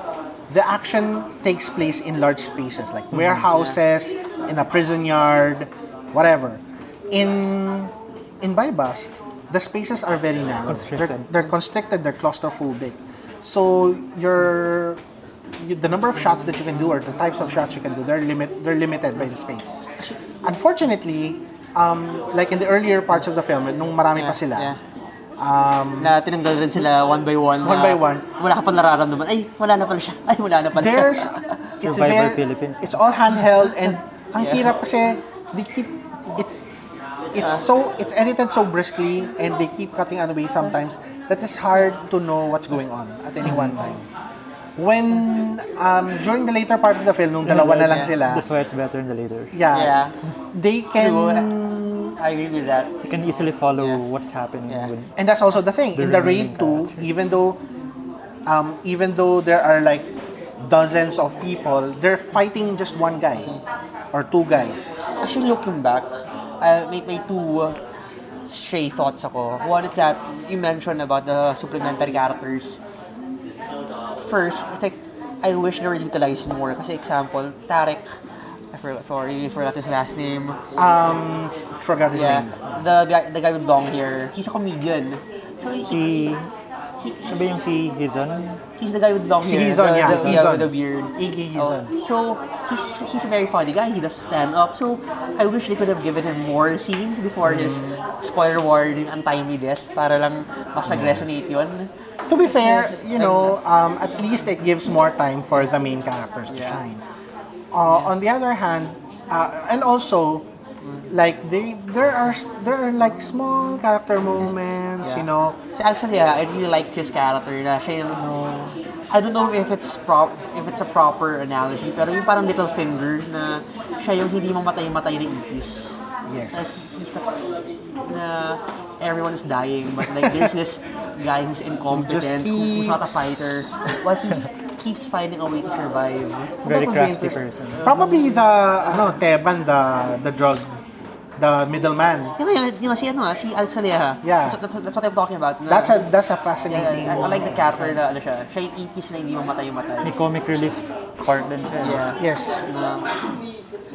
the action takes place in large spaces like warehouses, in a prison yard, whatever. In Buybust, the spaces are very narrow. Constricted. They're constricted, they're claustrophobic. So the number of shots that you can do or the types of shots you can do, they're limited by the space. Unfortunately, like in the earlier parts of the film, nung marami pa sila, na tinanggal rin sila one by one. Wala ka pa nararamdaman. Ay, wala na pala siya. Ay, wala na pala. Survivor Philippines. It's all handheld and ang hirap kasi they keep it's edited so briskly and they keep cutting away sometimes that it's hard to know what's going on at any one time. When during the later part of the film, nung dalawa na lang sila. That's why it's better in the later. Yeah. They can. I agree with that. You can easily follow what's happening. And that's also the thing. In the Raid 2, even though there are like dozens of people, they're fighting just one guy or two guys. Actually, looking back, may two stray thoughts ako. One is that you mentioned about the supplementary characters. First, it's like, I wish they were utilized more. Kasi example, Tarek, I forgot his last name. Forgot his name. The guy with long hair, he's a comedian. So siya ba yung si Hizon? He's the guy with long hair. Hizon. With the beard. Hizon. So, he's a very funny guy. He does stand up. So, I wish they could have given him more scenes before his spoiler warning, untimely death. Para lang mas nag-resonate yun. To be fair, at least it gives more time for the main characters to shine. On the other hand, and also, like there are like small character moments, So actually, I really like his character. Na siya yung, I don't know if it's a proper analogy, pero yung parang little finger na siya yung hindi mamatay-matay na ipis. Yes. Na everyone is dying, but like there's this guy who's incompetent, who's not a fighter, but he keeps finding a way to survive. Very crafty person. Probably the Teban, the drug, the middleman. Si Alexalia. Yeah. That's what I'm talking about. That's a fascinating. I like the character na siya. Siya yung ipis na hindi mamatay-matay. May comic relief part din siya. Yeah. Yes.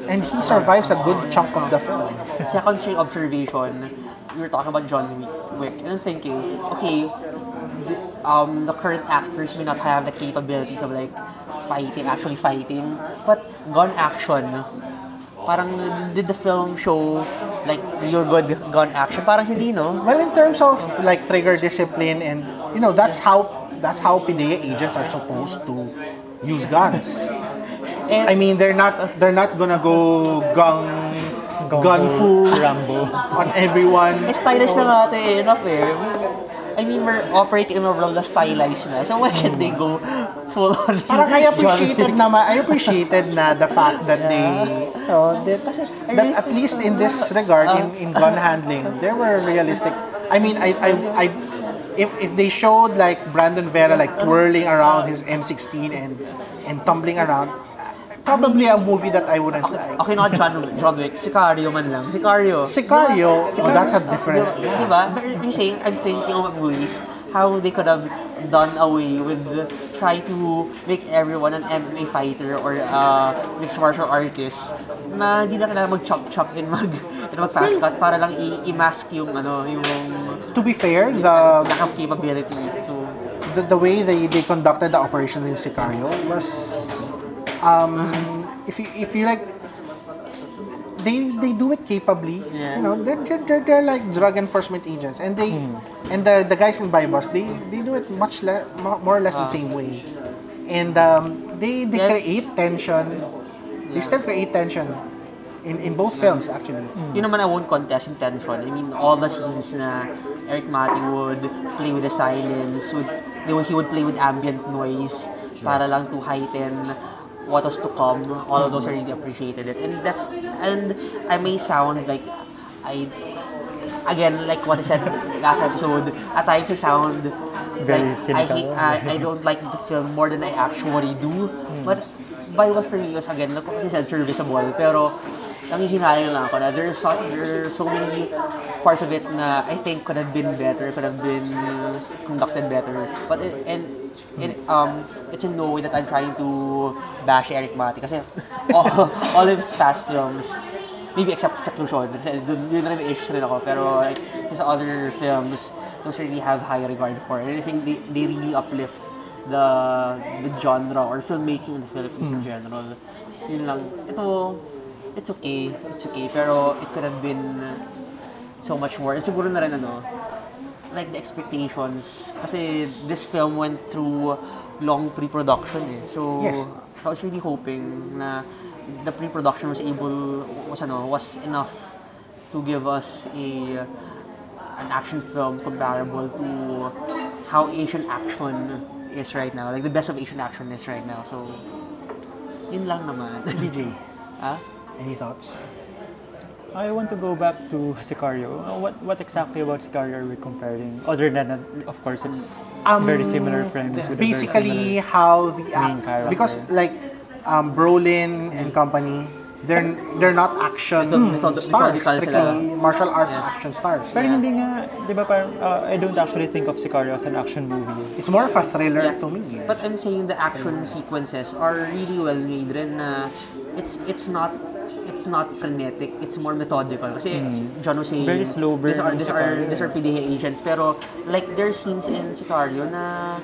And he survives a good chunk of the film. Second string observation, we were talking about John Wick, and I'm thinking, okay, the current actors may not have the capabilities of like actually fighting, but gun action, parang did the film show like real good gun action? Parang hindi, no? Well, in terms of like trigger discipline and that's how PDEA agents are supposed to use guns. And, I mean, they're not gonna go gun fu Rambo on everyone. Stylish na natin enough eh. I mean, we're operating in a world na stylized na. So why can't they go full on? Parang I appreciated na the fact that that at least in this regard, in gun handling, they were realistic. I mean, if they showed like Brandon Vera like twirling around his M16 and tumbling around, probably a movie that I wouldn't like. Okay, not John Wick. Sicario man lang. Sicario, that's a different. Diba? But you're saying, I'm thinking of movies, how they could have done away with trying to make everyone an MMA fighter or mixed martial artist na hindi na kailangan mag-chop and mag-fast cut para lang i-mask yung To be fair, the lack of capability. So the way they conducted the operation in Sicario was if you like, they do it capably. Yeah. They're like drug enforcement agents, and the guys in Buybust, they do it more or less the same way, and they create tension. They still create tension in both films actually. Yun naman, I won't contest yung tension. I mean, all the scenes na Erik Matti would play with the silence, he would play with ambient noise para lang to heighten what was to come. All of those, I really appreciated it, and I may sound like again, like what I said last episode, at times I sound very like cynical. I don't like the film more than I actually do. But Buybust for me was, again, like what I said, serviceable, pero nangihinayang lang ako na there are so many parts of it na I think could have been better, could have been conducted better. But it's in no way that I'm trying to bash Erik Matti kasi all of his past films maybe except sa Seclusion, kasi yun na rin may issues rin ako, pero like, his other films, those really have high regard for. And I think they really uplift the genre or filmmaking in the Philippines in general. Yun lang. Ito, it's okay, pero it could have been so much more. And siguro na rin like the expectations, kasi this film went through long pre-production eh. So Yes. I was really hoping na the pre-production was enough to give us an action film comparable to how Asian action is right now, like the best of Asian action is right now. So yun lang naman. DJ, Ah? any thoughts? I want to go back to Sicario. What exactly about Sicario are we comparing? Other than, of course, it's very similar premise. With a very Basically, similar how main character. because like Brolin and company, they're not action stars, Methodical strictly sila. martial arts action stars. Pero hindi nga, di ba parang, I don't actually think of Sicario as an action movie. It's more of a thriller Yeah. to me. But I'm saying the action sequences are really well made rin na it's not frenetic, it's more methodical. Kasi John was saying, Very slow burn these are PDA agents, pero like there's scenes in Sicario na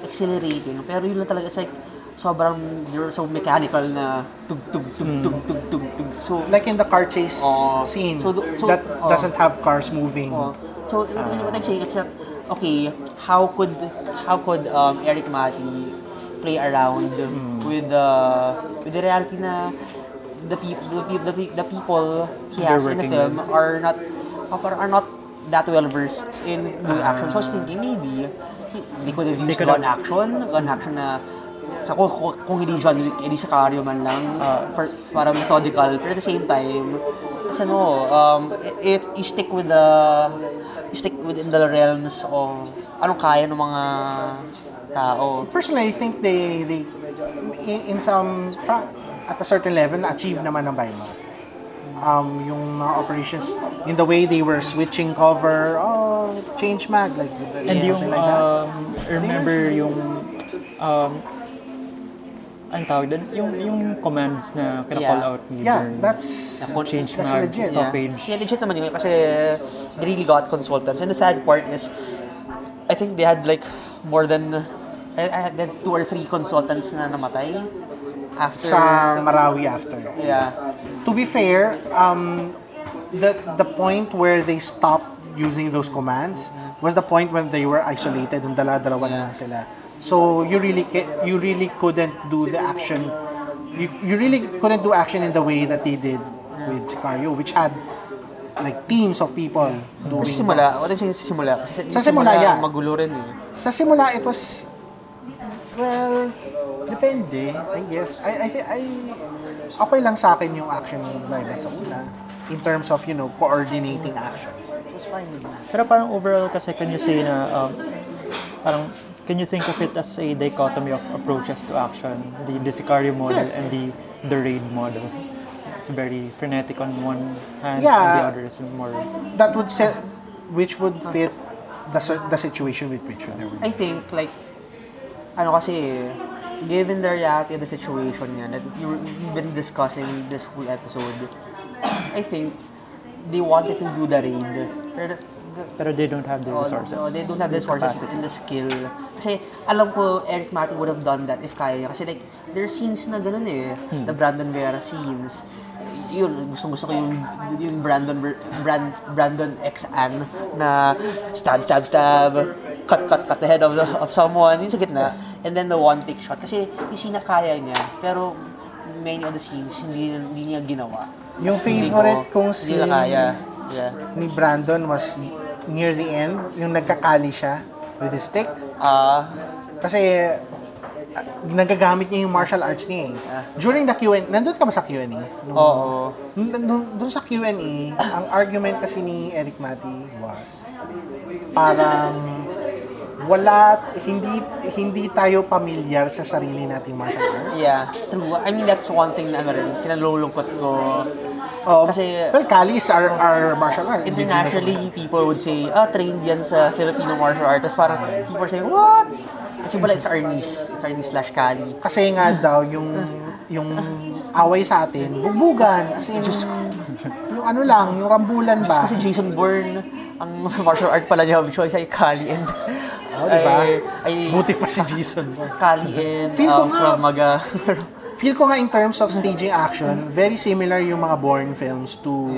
exhilarating, pero yun lang talaga, it's like sobrang, they're so mechanical na tug. So Like in the car chase scene that doesn't have cars moving. So what I'm saying, it's that okay, how could Erik Matti play around with the reality na the people he has in the working film are not that well versed in doing action. So I was thinking maybe they could have used gun action na sa kung hindi John Wick, edi Sicario man lang para methodical, but at the same time you stick within the realms of anong kaya ng mga tao. Personally, I think they in some at a certain level na-achieve naman ng Buybust. Yung mga operations, in the way they were switching cover, change mag, like And yung, something like that. remember yung, ang tawag doon, yung commands na kina-call out ni Yeah, Vern. that's change that's mag, legit. stoppage. Yeah, legit naman yun kasi they really got consultants. And the sad part is, I think they had like more than, I had 2 or 3 consultants na namatay after. Sa Marawi after. Yeah. To be fair, the point where they stopped using those commands was the point when they were isolated and dala-dalawa na lang sila. So you really couldn't do the action. You really couldn't do action in the way that they did with Sicario, which had like teams of people doing Sa simula, busts. what I'm saying sa simula. Kasi Sa simula, yeah. magulo rin eh. Sa simula, it was, well, depende, I guess. I okay lang sa akin yung action ng Buybust sa una. In terms of, coordinating actions. It was fine with me. Pero parang overall kasi, can you say na, parang, can you think of it as a dichotomy of approaches to action? The Sicario model Yes. and the raid model. It's very frenetic on one hand, Yeah. and the other is more... That would which would fit the situation with which they were. I think like kasi given the reality of the situation nga that you've been discussing this whole episode, I think they wanted to do the raid. Pero they don't have the resources. They don't have the resources capacity. and the skill. Kasi alam ko Erik Matti would have done that if kaya niya. Kasi like there are scenes na ganun eh. The Brandon Vera scenes. Yun, gusto ko yung Brandon X Ann na stab, cut the head of someone, yung sa gitna. And then the one take shot. Kasi yung scene na kaya niya, pero many of the scenes hindi niya ginawa. Yung favorite kong Hindi na scene kaya. Yeah. ni Brandon was near the end, yung nagkakali siya with his stick. Kasi nagagamit niya yung martial arts niya eh. During the Q&A, nandun ka ba sa Q&A? Oo. Doon sa Q&A, ang argument kasi ni Erik Matti was parang hindi tayo pamilyar sa sarili nating martial arts. Yeah, true. I mean, that's one thing na kinalulungkot ko. Kasi well, Kalis are martial arts. internationally, people would say, trained yan sa Filipino martial arts. Tapos parang people are saying, what? Kasi pala, it's our niche. It's our niche/Kali. Kasi nga daw, yung away sa atin, bugbugan. Kasi yung ano lang, yung rambulan ba? Kasi Jason Bourne, ang martial art pala niya, choice ay Kali and... diba? Buti pa si Jason Bourne. Kali and Feel ko nga. Krav Maga. Feel ko nga in terms of staging action, very similar yung mga Bourne films to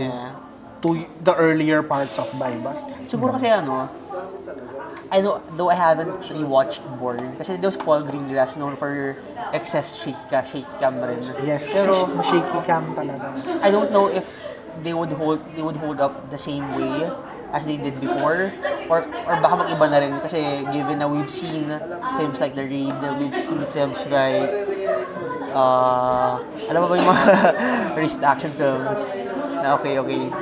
the earlier parts of Buybust. Siguro kasi though I haven't rewatched Bourne, kasi there was Paul Greengrass known for excess shaky cam rin. Yes, pero shaky cam talaga. I don't know if they would hold up the same way as they did before, or baka mag-iba na rin kasi given na we've seen films like The Raid, we've seen films like alam mo ba yung mga recent action films na okay like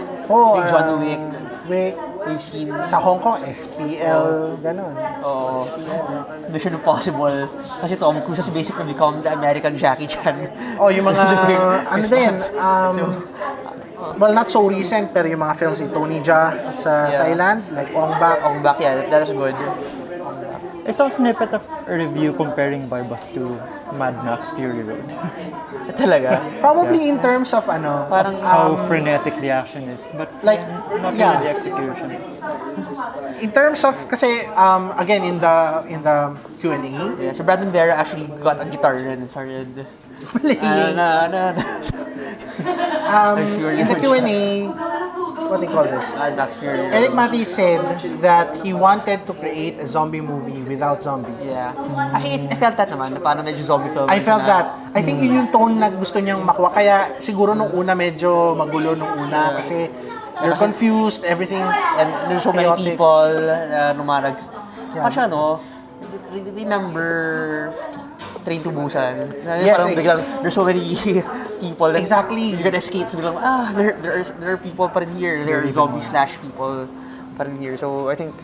John Wick, we've seen sa Hong Kong, SPL, ganun. Mission Impossible, kasi Tom Cruise has basically become the American Jackie Chan. Yung mga ano din, well, not so recent, pero yung mga films ni Tony Jaa sa Thailand, like Ong Bak, yeah, that was good. I saw a snippet of a review comparing Buybust to Mad Max Fury Road. Talaga? Probably in terms of parang how frenetic the action is, but like not really the execution. In terms of kasi again in the Q&A, so Brandon Vera actually got a guitar and started in the Q&A, what do you call this? Erik Matti said that he wanted to create a zombie movie without zombies. Yeah. Actually, I felt that naman, na parang medyo zombie film. I felt that. I think yun yung tone na gusto niyang makuha. Kaya siguro nung una medyo magulo nung una kasi you're confused, everything's and there's so many chaotic. people na numarag. Actually, remember Train to Busan? Yes, parang biglang, there's so many people that exactly. you're gonna escape. So biglang, there are people pa rin here. There are zombie/people pa rin here. So I think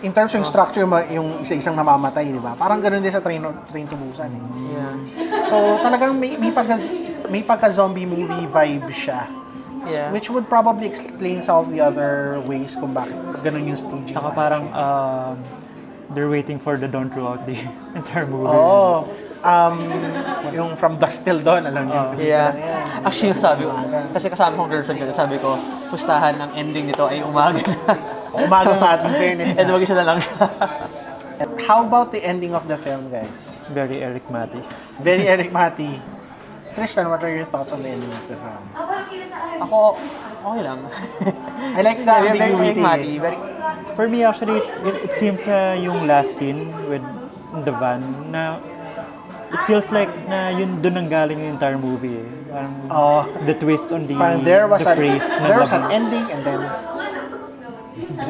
in terms of structure, yung isa-isang namamatay, di ba? Parang ganun din sa Train to Busan. Yeah. So talagang may pagka-zombie movie vibe siya. Yeah. Which would probably explain some of the other ways kung bakit ganun yung staging. Saka parang they're waiting for the dawn throughout the entire movie. Yung From Dusk Till Dawn, alam niyo. Yeah. Actually, sabi ko, kasi kasama kong girlfriend ko, sabi ko, pustahan ng ending nito ay umaga na. Umaga nga, in fairness. And mag-isa na lang siya. How about the ending of the film, guys? Very Erik Matti. Very Erik Matti. Tristan, what are your thoughts on the ending of the film? Ako, okay lang. I like the ambiguity. For me, actually, it seems yung last scene with the van na it feels like na yun dun ang galing yung entire movie. Parang the twist on the phrase. There was an ending and then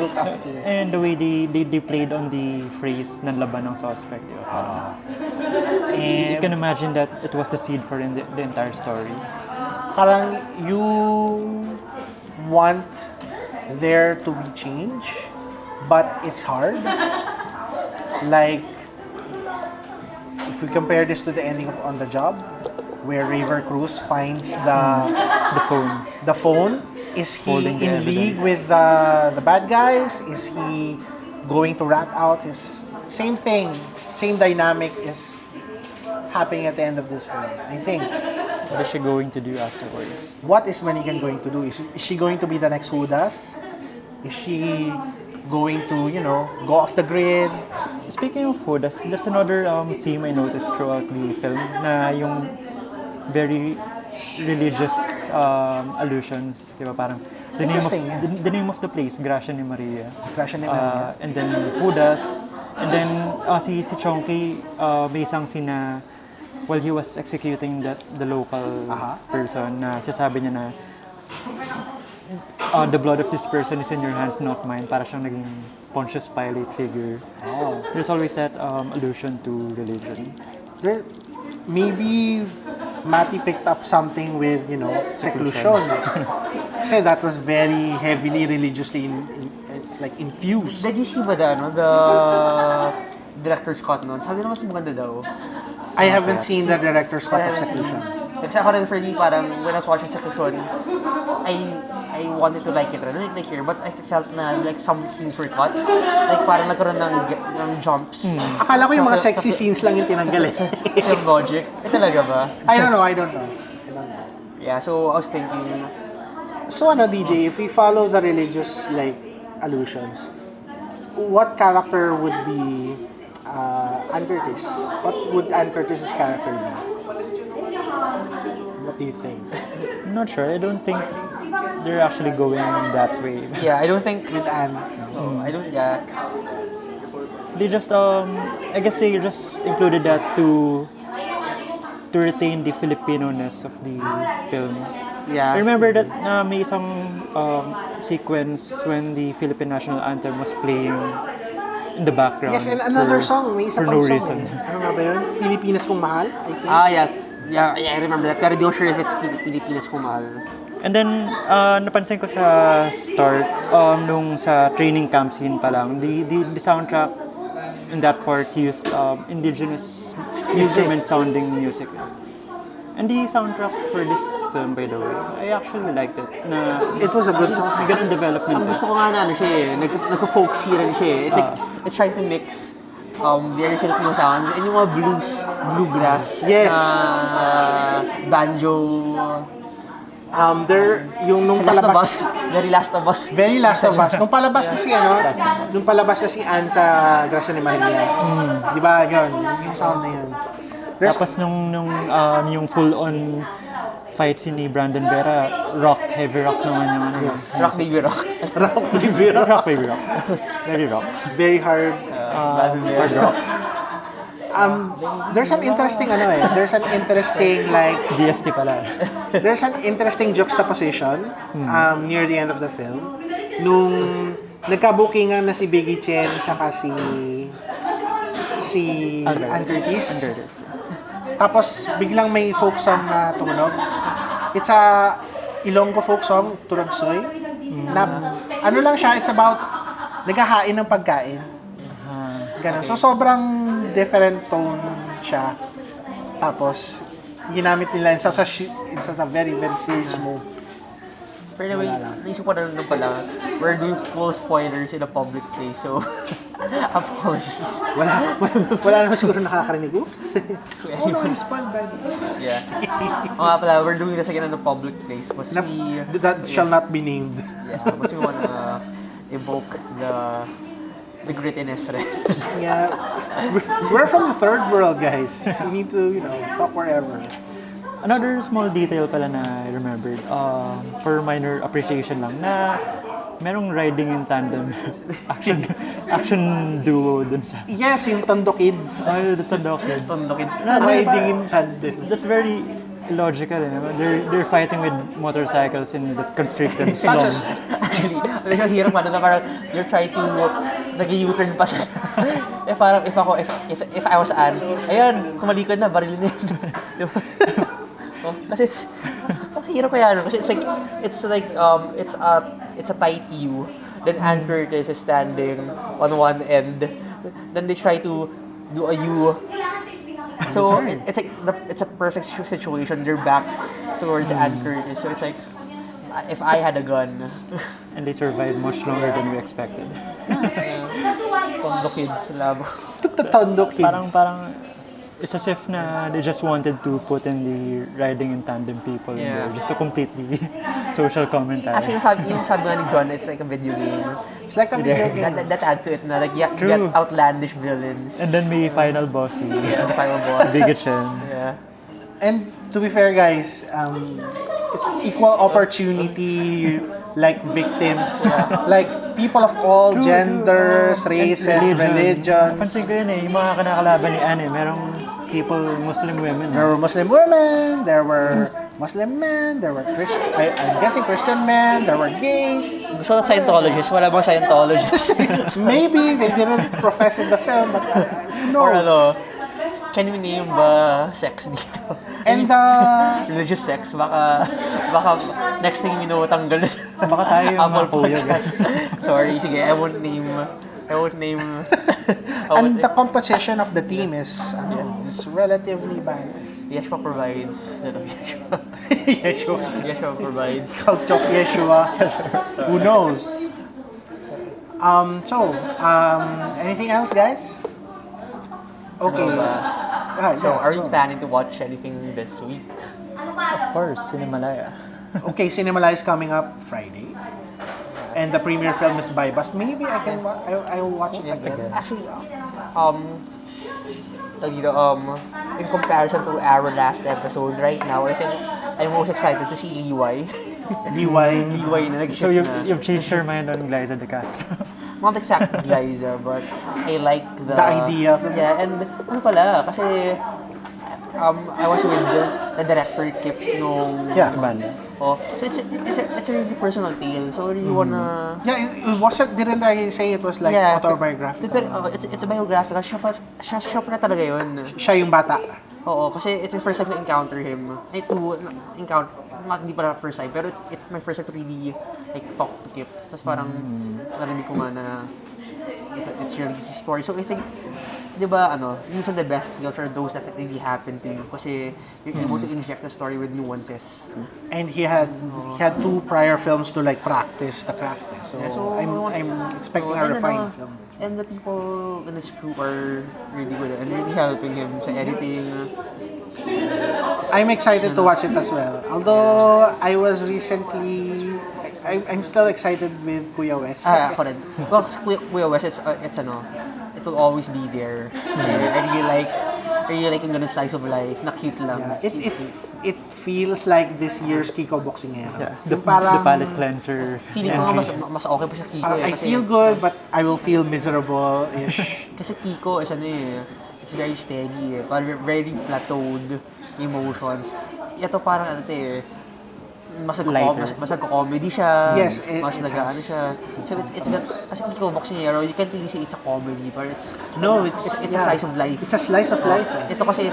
built up to it. And the way they played on the phrase ng laban ng suspect. And you can imagine that it was the seed for the entire story. Parang you want there to be change, but it's hard. Like, if we compare this to the ending of On the Job, where River Cruz finds the phone, is he in league with the bad guys? Is he going to rat out his same thing, same dynamic is happening at the end of this film, I think. What is she going to do afterwards? What is Manigan going to do? Is she going to be the next Judas? Is she going to, go off the grid? Speaking of Judas, there's another theme I noticed throughout the film na yung very religious allusions, di ba? Parang the name of the place, Gracia ni Maria. And then Judas, and then si Chonky, may isang scene na while he was executing the local person na sasabi niya na the blood of this person is in your hands, not mine. Para siyang naging Pontius Pilate figure. There's always that allusion to religion. Maybe Matti picked up something with, seclusion. Kasi that was very heavily religiously like infused. Did you see ba the director's cut nun? Sabi na mas maganda daw. I haven't seen the director's cut of Seclusion. Kasi ako rin for me, parang when I was watching Seclusion, I wanted to like it rin, like here, but I felt na like some scenes were cut. Like parang nagkaroon ng jumps. Akala ko yung mga sexy scenes lang yung tinanggal eh. Yung logic. Talaga ba? I don't know. Yeah, so I was thinking, So DJ, if we follow the religious like allusions, what character would be Ann Curtis? What would Ann Curtis's character be? What do you think? I'm not sure. I don't think they're actually going that way. yeah, I don't think, With Anne? I don't, yeah. They just I guess they just included that to retain the Filipino-ness of the film. Yeah. I remember that may isang sequence when the Philippine national anthem was playing in the background. Yes, and another song. May isa for pang no song reason. eh. Ano nga ba yun? Pilipinas Kung Mahal, I think. Yeah, I remember that. Pero di ko sure if it's Pilipinas kung mahal. And then, napansin ko sa start, nung sa training camp scene pa lang, the soundtrack in that part used indigenous instrument sounding music. And the soundtrack for this film, by the way, I actually liked it. It was a good May song. ganun development. Ang gusto ko nga na ano siya eh, nagko-folksy rin siya eh. It's like, it's trying to mix very Filipino sounds and yung mga bluegrass, Yes. banjo, Yung nung Last of palabas, Us, Very Last of Us. Very Last of Us. Nung palabas na si nung palabas na si Anne sa Gracia ni Maria. Di ba yun? Yung sound na yun. Tapos nung yung full-on fight scene ni Brandon Vera, heavy rock naman yung ano. Yes. Rock Baby Rock. Rock baby rock. Rock, baby rock. Very rock. Very hard. Hard rock. There's an interesting there's an interesting like DST pala. there's an interesting juxtaposition near the end of the film. Nung nagka-bookingan na si Biggie Chen saka si Ann Curtis. Tapos biglang may folk song na tumunog. It's a Ilonggo folk song, Turagsoy. Na ano lang siya, it's about naghahain ng pagkain. Ganun. So sobrang different tone siya. Tapos ginamit nila in such a very very serious move. Pero anyway, naisip ko na nung pala, we're doing full spoilers in a public place, so apologies. Wala naman siguro nakakarinig. Oops. Oh no, I'm spoiled by this. Yeah. O nga pala, we're doing this again in a public place. Mas That shall not be named. Yeah, mas we wanna evoke the grittiness rin. Yeah. We're from the third world, guys. We need to, talk wherever. Another small detail pala na I remembered, for minor appreciation lang, na merong riding in tandem action duo dun sa... Yes, yung Tondo Kids. The Tondo Kids. Riding in tandem. That's very illogical. They're fighting with motorcycles in the constricted Such zone. as... Actually, medyo hirap na parang you're trying to nag-u-turn pa siya. Parang if I was Anne, ayan, kumalikod na, barilin yan. Kasi hirap kaya kasi it's a tight U. Then Ann Curtis is standing on one end. Then they try to do a U. So it's a perfect situation. They're back towards Ann Curtis. So it's like if I had a gun. And they survived much longer than we expected. Tondo Kids, labo. Tondo Kids. Parang it's as if na they just wanted to put in the riding in tandem people in there just to complete the social commentary. Actually, yung sabi nga ni John, it's like a video game. It's like a video game. That adds to it na like you get outlandish villains. And then may final boss The final boss. si Biggie Chen. Yeah. And to be fair, guys, it's equal opportunity like victims, like people of all genders, races, religions. Pansin ko yun yung mga kinakalaban ni Anne, merong Muslim women. There were Muslim women, there were Muslim men, there were I'm guessing Christian men, there were gays. Gusto ng Scientologists, wala bang Scientologists? Maybe they didn't profess in the film, but who knows? Or can we name ba sex dito? And religious sex, baka next thing we know, tanggal na Baka tayo yung Apple mga kuya, Podcast. Sorry, sige, I won't name. and the composition of the team is relatively balanced. Yeshua provides. Yeshua. Yeshua provides. Cult of Yeshua. Who knows? Anything else, guys? Okay. Ano ba? So, Yeah, are you go. planning to watch anything this week? Of course, Cinemalaya. Okay, Cinemalaya is coming up Friday. And the premiere film is Buybust. Maybe I will watch it again. Actually, in comparison to our last episode, right now, I think I'm most excited to see Liway. Liway na nag-shift So na. you've changed your mind on Liza de Castro. Not exactly Liza, but I like the idea of it. Yeah, and ano pala, kasi I was with the director Kip nung Yeah. Oh, so it's a really personal tale. So really wanna Yeah, it wasn't, didn't I say it was like autobiographical? Pero it's biographical. Siya pa na talaga yun. Siya yung bata. Oo, kasi it's the first time to encounter him. Hindi pala first time, pero it's my first time to really like talk to Kip. Tapos parang narinig ko nga na it's really his story. So I think, di ba, minsan the best skills are those that really happen to you kasi you're able to inject the story with nuances. And he had 2 prior films to like practice the craft. So I'm expecting a refined film. And the people in his crew are really good and really helping him sa editing. I'm excited to watch it as well. Although I was recently, I'm still excited with Kuya Wes. Ako rin. Well, Kuya Wes, it will always be there. Kasi I really like yung ganun slice of life, na cute lang. Yeah, it feels like this year's Kiko Boxingero. Yeah, Yung the palate cleanser. Feeling ko nga mas okay pa sa Kiko I feel good, but I will feel miserable-ish. Kasi Kiko is it's very steady parang very plateaued emotions. Ito parang mas nagko-comedy siya. Yes, mas nag-ano siya. So it's kasi Kiko Boxingero, you can't really say it's a comedy, but it's a slice of life. It's a slice of life. Ito kasi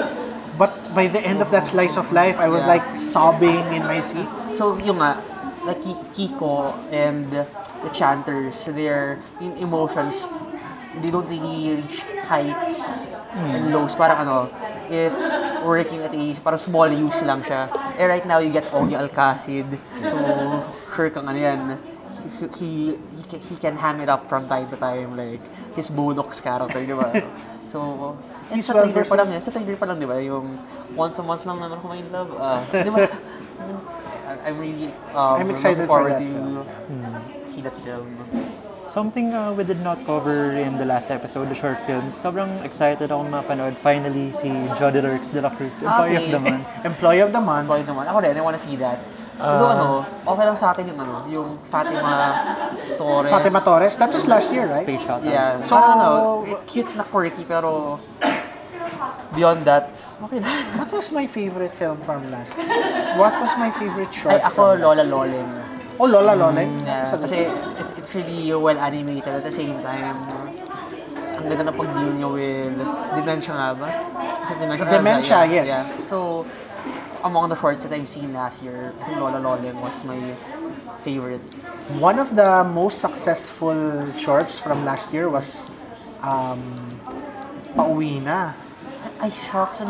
But by the end of that slice of life, I was like sobbing in my seat. so yung like Kiko and the chanters, their emotions, they don't really reach heights and lows. Parang it's working at parang small use lang siya. Right now, you get Ogie Alcacid. So, sure kang yan. He can ham it up from time to time, like his Boondocks character, di ba? So, and sa trailer pa lang, di ba? Yung once a month lang naman ako in love. Di ba? I'm really I'm excited for that to film. see that film. Something we did not cover in the last episode, the short films. Sobrang excited akong mapanood. Finally, si Jody Lurks de la Cruz, Employee of the Month. Employee of the Month. Ako rin, I wanna see that. Pero okay lang sa akin yung Fatima Torres. That was last year, right? Space Shuttle. Yeah. So, cute na quirky, pero beyond that, okay lang. What was my favorite film from last year? What was my favorite short Ako, from Lola last year? Loleng. Oh, Lola Loleng? Yeah, kasi it's really well animated at the same time. Ang ganda na pag-deal niya with dementia nga ba? Dementia, yes. Yeah. So, among the shorts that I've seen last year, I think Lola Loleng was my favorite. One of the most successful shorts from last year was Pauwi Na. Ay, shocks.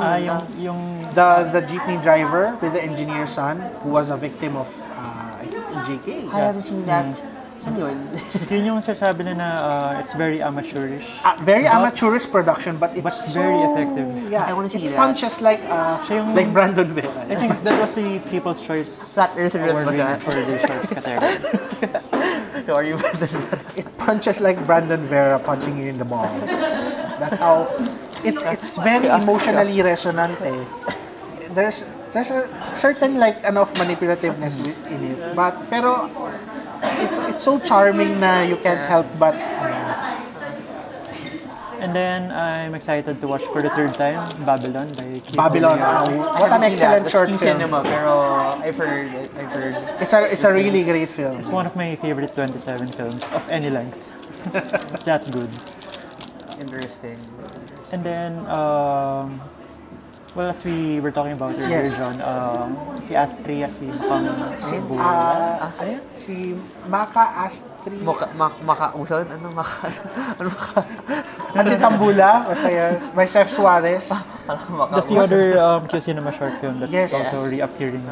Yung The jeepney driver with the engineer's son who was a victim of I think EJK. I haven't seen that. Saan yun? yun yung sasabi na it's very amateurish. Very amateurish production, but it's but so, very effective. Yeah, I wanna see it that. punches like like Brandon Vera. I think that was the People's Choice Flat Earther Award ba winner yan? for the shorts category. So are you It punches like Brandon Vera punching you in the balls. That's how it's very emotionally resonant. There's a certain like of manipulativeness in it, pero it's so charming na you can't help but And then I'm excited to watch for the third time Babylon by Keith Babylon. Olea. What an excellent short film. Cinema, pero I've heard. It's a really great film. It's one of my favorite 27 films of any length. It's that good. Interesting. And then Well, as we were talking about earlier, Yes. John, si Astria, si Mukhang Si, Bulla. ano yan? Si Maka Astri. Makausad? Ano maka? Ano maka? At si Tambula, basta yan. May Chef Suarez. That's the other Q Cinema short film that's Yes. also reappearing.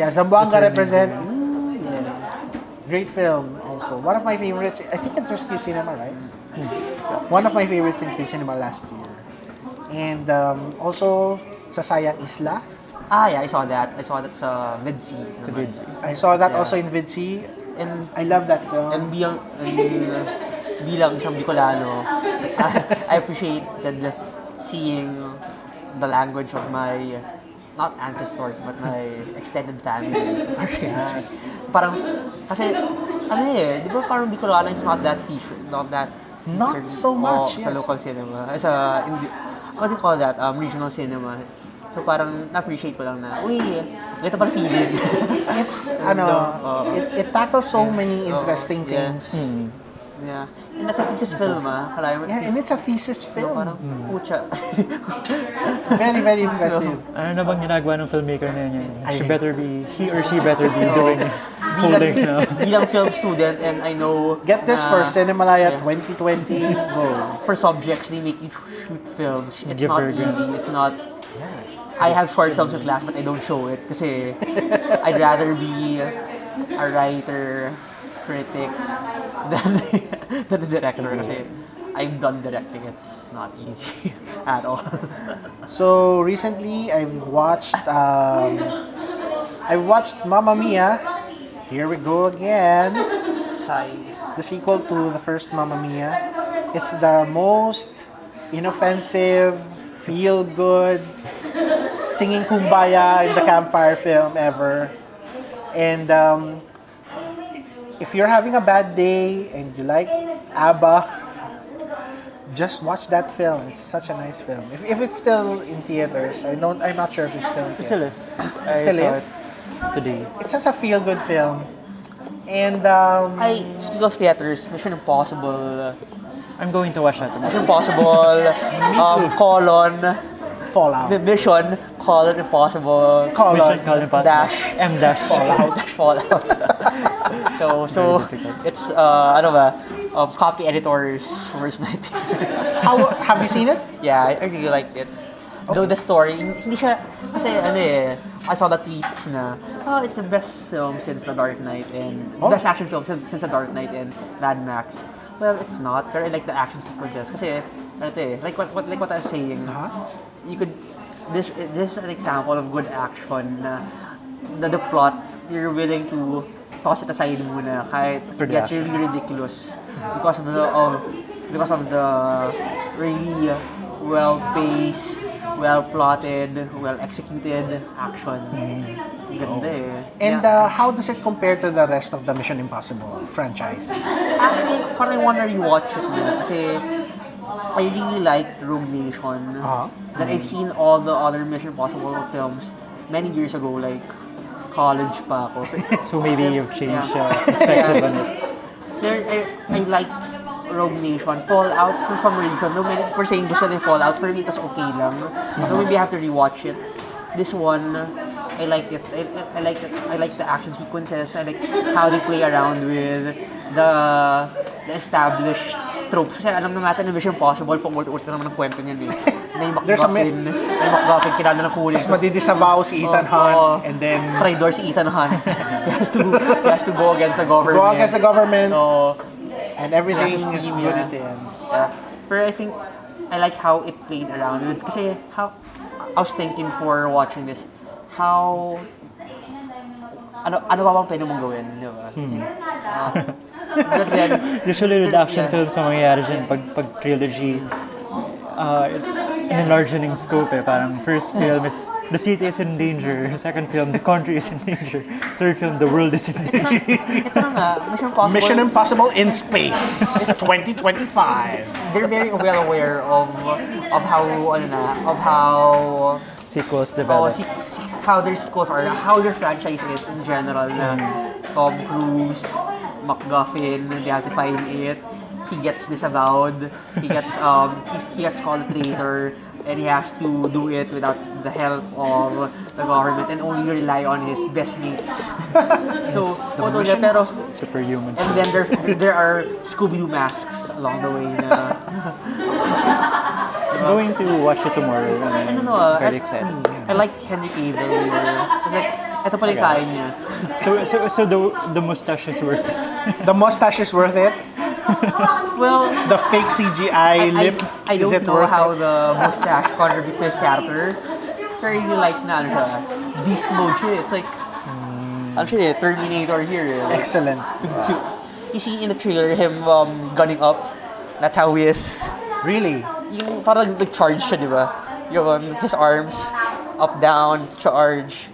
Yeah, Zamboanga Returning. represent. Yeah. Great film also. One of my favorites, I think it was Q Cinema, right? One of my favorites in Q Cinema last year. And also sa Sayang Isla. Ah, yeah, I saw that. I saw that sa Vidsea. Sa Bidsy. I saw that Yeah. also in Vidsea. And I love that film. and bilang isang Bicolano, I appreciated seeing the language of my not ancestors but my extended family. Parang kasi ano di ba parang Bicolano it's not that featured, not that Not featured, so much, sa yes. local cinema. Sa what do you call that? Regional cinema. So parang na-appreciate ko lang na, uy, ganito pala feeling. It's it tackles so many interesting yeah. things. Yeah. And that's a thesis film, Kalayo mo, Yeah, and it's a thesis film. parang, pucha. Very, very impressive. Ano na bang ginagawa ng filmmaker na yun? Ay. He or she better be doing full length now. Bilang film student, and I know Get this na for Cinemalaya yeah. 2020. Go. for subjects, they make you shoot films. It's Give not her easy. guns. It's not. Yeah. I have short films in class, but I don't show it kasi I'd rather be a writer, critic than than a director kasi I've done directing. It's not easy at all. So recently, I've watched Mamma Mia. Here we go again. The sequel to the first Mamma Mia. It's the most inoffensive, feel-good, singing kumbaya in the campfire film ever. And if you're having a bad day and you like ABBA, just watch that film. It's such a nice film. If it's still in theaters, I'm not sure if it's still in It still theaters. is. It still I saw is? it today. It's such a feel-good film. And Speak of theaters, Mission Impossible, I'm going to watch that tomorrow. Mission Impossible, colon, Fallout. the Mission, colon Impossible, Colon. dash, M dash Fallout, Fallout. so it's ano ba, copy editors worst nightmare. How have you seen it? Yeah, I really liked it. Though the story, hindi siya, kasi I saw the tweets na, it's the best film since The Dark Knight and, best action film since The Dark Knight and Mad Max. Well, it's not, pero I like the action sequences kasi, like what I was saying, you could, this is an example of good action na the plot, you're willing to toss it aside muna kahit it gets really ridiculous because of the really well-paced, well-plotted, well-executed action. Ganda And how does it compare to the rest of the Mission Impossible franchise? Actually, parang I wanna rewatch it na kasi I really liked Rogue Nation. That I've seen all the other Mission Impossible films many years ago, like college pa ako. So maybe you've changed Yeah. perspective on it. I like Rogue Nation. Fallout, for some reason, no many were saying gusto nila Fallout. For me, it was okay lang. So maybe I have to rewatch it. This one, I like it. I like it. I like the action sequences. I like how they play around with the established tropes. Kasi alam na natin na Mission Impossible, pang-ulit-ulit na naman ang kwento niyan eh. May McGuffin, kinala na kunin. Mas madidisavow si Ethan Hunt, and then traitor si Ethan Hunt. he has to go against the government. go against the government, So, and everything yeah, is scheme, good yeah. at the end. yeah. Pero I think I like how it played around with kasi how I was thinking for watching this, how ano ba bang pwede mong gawin, di ba? But then, Usually with action yeah. films, ang mangyayari dyan, pag trilogy, it's an enlarging scope eh. Parang first film is the city is in danger, second film the country is in danger, third film the world is in danger. ito na nga, Mission Impossible in space, 2025. They're very well aware of how Sequels develop. how their sequels are, how their franchise is in general na Tom Cruise, MacGuffin, they have to find it. he gets disavowed, he gets called a traitor, and he has to do it without the help of the government and only rely on his best mates. So, photo niya, pero Superhuman. and then there are Scooby-Doo masks along the way na I'm going to watch it tomorrow. I don't know, Very excited. I like Henry Cavill here. It's like, ito pala yung kain niya. So the mustache is worth it. The mustache is worth it. Well, The fake CGI lip, I is don't it know worth how it? the mustache contributes to his character. Pero you like na, ano siya, beast mode siya. It's like, ano siya, Terminator here. Like, Excellent. you see in the trailer him gunning up. That's how he is. Really? Yung parang nag-charge siya, di ba? Yung his arms, up, down, charge.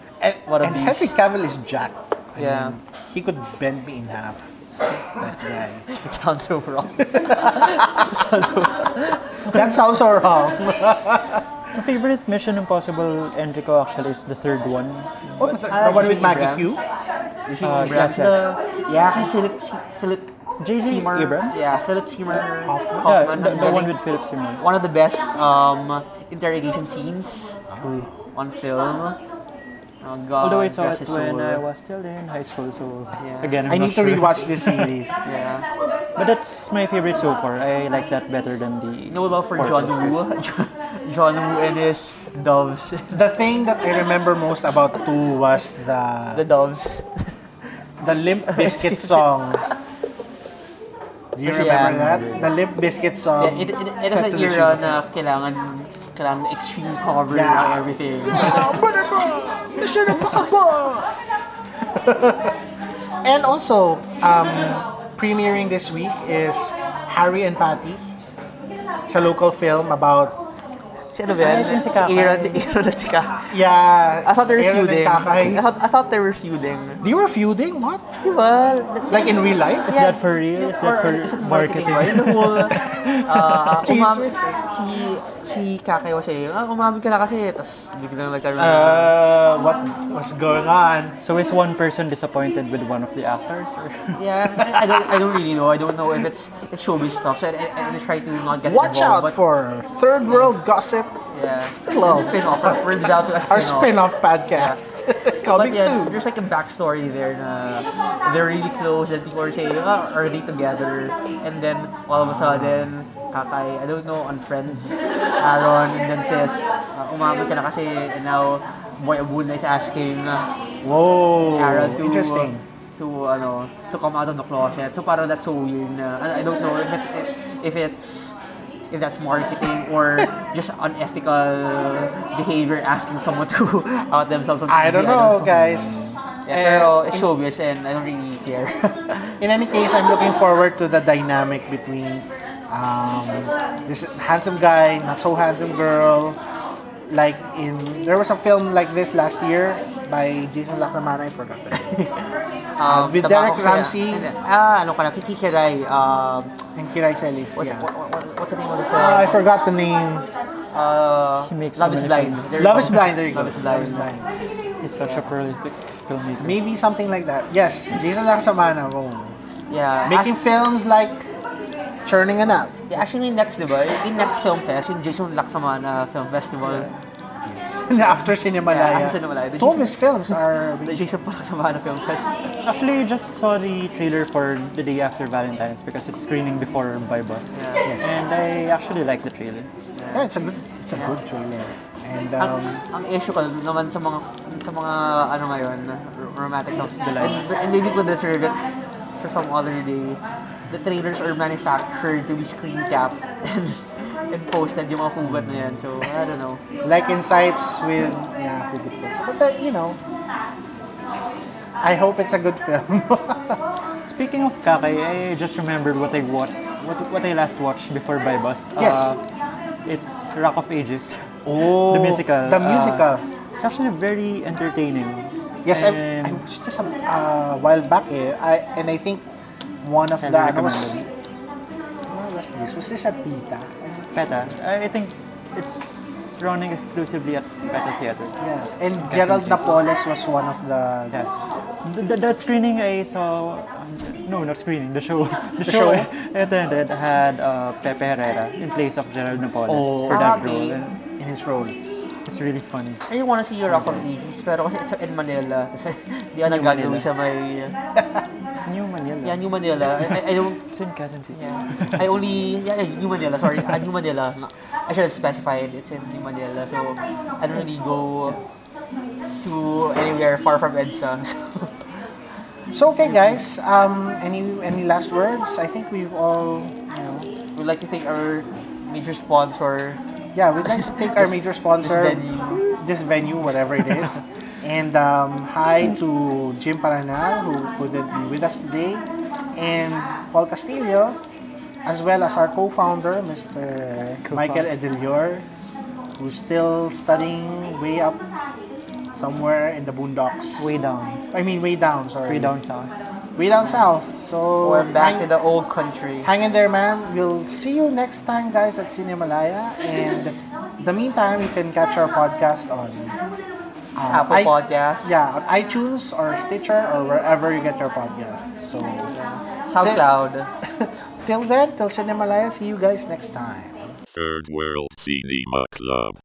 What a And beast. Henry Cavill is jacked. I Yeah. mean, he could bend me in half. That guy. It sounds so wrong. It sounds so wrong. That sounds so wrong. My favorite Mission Impossible entry ko actually is the third one. Oh, the one with J.J. Maggie Q? Abrams. J.J. Yes, Abrams. Yeah, kasi Philip J.J. Seymour. Abrams? Yeah, Philip Seymour Hoffman? Hoffman. Yeah, the one Galing. with Philip Seymour. One of the best interrogation scenes on film. Oh God, Although I saw rest it his when soul. I was still in high school, so Yeah. again, I I'm need not to sure. rewatch this series. Yeah. But that's my favorite so far. I like that better than the. No love for fourth John or Woo. fifth. John Woo and his doves. The thing that I remember most about 2 was The the doves. Limp Bizkit song. Do you Yeah. remember that? The Limp Bizkit song. Yeah, it is set an to the era tune. na kailangan extreme cover Yeah. and everything. Mission Impossible! And also, premiering this week is Harry and Patty. It's a local film about Si ano ba yan? I think si Kakay. Aaron at si Kakay. yeah. I thought they were Aaron and feuding. Kakay. I thought they were feuding. They were feuding? What? Diba? Like in real life? Is that for real? Is that for is it marketing? ba? Yung the whole, Cheese umami, with- si Kakay was saying, umamin ka na kasi, tapos biglang nagkaroon What's going on? So is one person disappointed with one of the actors? Or? yeah, I don't really know. I don't know if it's showbiz stuff. So I try to not get Watch out involved. for Third World Gossip Yeah. Club. Spin-off. We're developing a Our spin-off. spin-off podcast. But Coming yeah, soon. there's like a backstory there na they're really close and people are saying, are they together? And then all of a sudden, Kakay, I don't know, unfriends Aaron and then says, umamin ka na kasi, and now Boy Abuna is asking Whoa. Aaron to Interesting. to come out of the closet. So parang that's so weird na I don't know if that's marketing or just unethical behavior asking someone to out themselves on TV. I don't know, guys. Yeah, pero it's showbiz and I don't really care. In any case, I'm looking forward to the dynamic between this handsome guy, not so handsome girl. Like there was a film like this last year by Jason Lacsamana, I forgot the name. With Derek Tabako siya. Ramsey. Ano ka na, Kikiray. And Kiray Celis. What's Yeah. what's the name of the film? I forgot the name. He makes Love so is many Blind. films. There you Love go. is Blind. There you go. Love is Blind. He's such a prolific filmmaker. Maybe something like that. Yes, Jason Lacsamana. Oh. Yeah. Making films like Churning a Nut. Yeah, actually, next, di ba? Yung next film fest, yung Jason Lacsamana Film Festival. After Cinemalaya. after Cinemalaya. Two of his films are... The Jason Lacsamana Film Fest. Actually, just saw the trailer for The Day After Valentine's because it's screening before Buybust. Yeah. Yes. And I actually like the trailer. Yeah, it's a good trailer. And Ang issue ko naman sa mga ano ngayon, romantic films. The line. And maybe we deserve it for some other day. The trailers are manufactured to be screen capped and posted yung mga hugot na yan. So, I don't know. like Insights with Hugot Post. But I hope it's a good film. Speaking of Kakay, I just remembered what I last watched before Buybust. Yes. It's Rock of Ages. Oh, The musical. The musical. It's actually very entertaining. Yes, And I watched this a while back. And I think one of Highly the... recommended. Where was this? Was this at Pita? PETA. I think it's running exclusively at Petro Theater. Yeah. And Gerald Napoles was one of the... Yeah. That screening I saw, no, not screening, the show. The show? show I attended had Pepe Herrera in place of Gerald Napoles for that role. And in his role. it's really funny. I really wanna see your Rock of Ages, pero kasi it's in Manila. Kasi di ka nagagawin sa may... New Manila. Yeah, New Manila. I don't... Same Quezon City. Yeah. I only... Yeah, New Manila, sorry. New Manila. I should have specified it's in New Manila. So, I don't really go to anywhere far from EDSA. So okay guys, any last words? I think we've all, We'd like to thank our major sponsor. yeah, we'd like to thank our major sponsor, This venue. this venue, whatever it is. And hi to Jim Paranal, who couldn't be with us today, and Paul Castillo, as well as our co-founder, Mr. Michael Edelior, who's still studying way up somewhere in the boondocks. Way down. I mean, way down, sorry. Way down south. Way down south. So, We're back to the old country. hang in there, man. We'll see you next time, guys, at Cinemalaya. And in the meantime, you can catch our podcast on Apple Podcasts. Yeah, on iTunes or Stitcher or wherever you get your podcasts. So, SoundCloud. till then, till Cinemalaya, see you guys next time. Third World Cinema Club.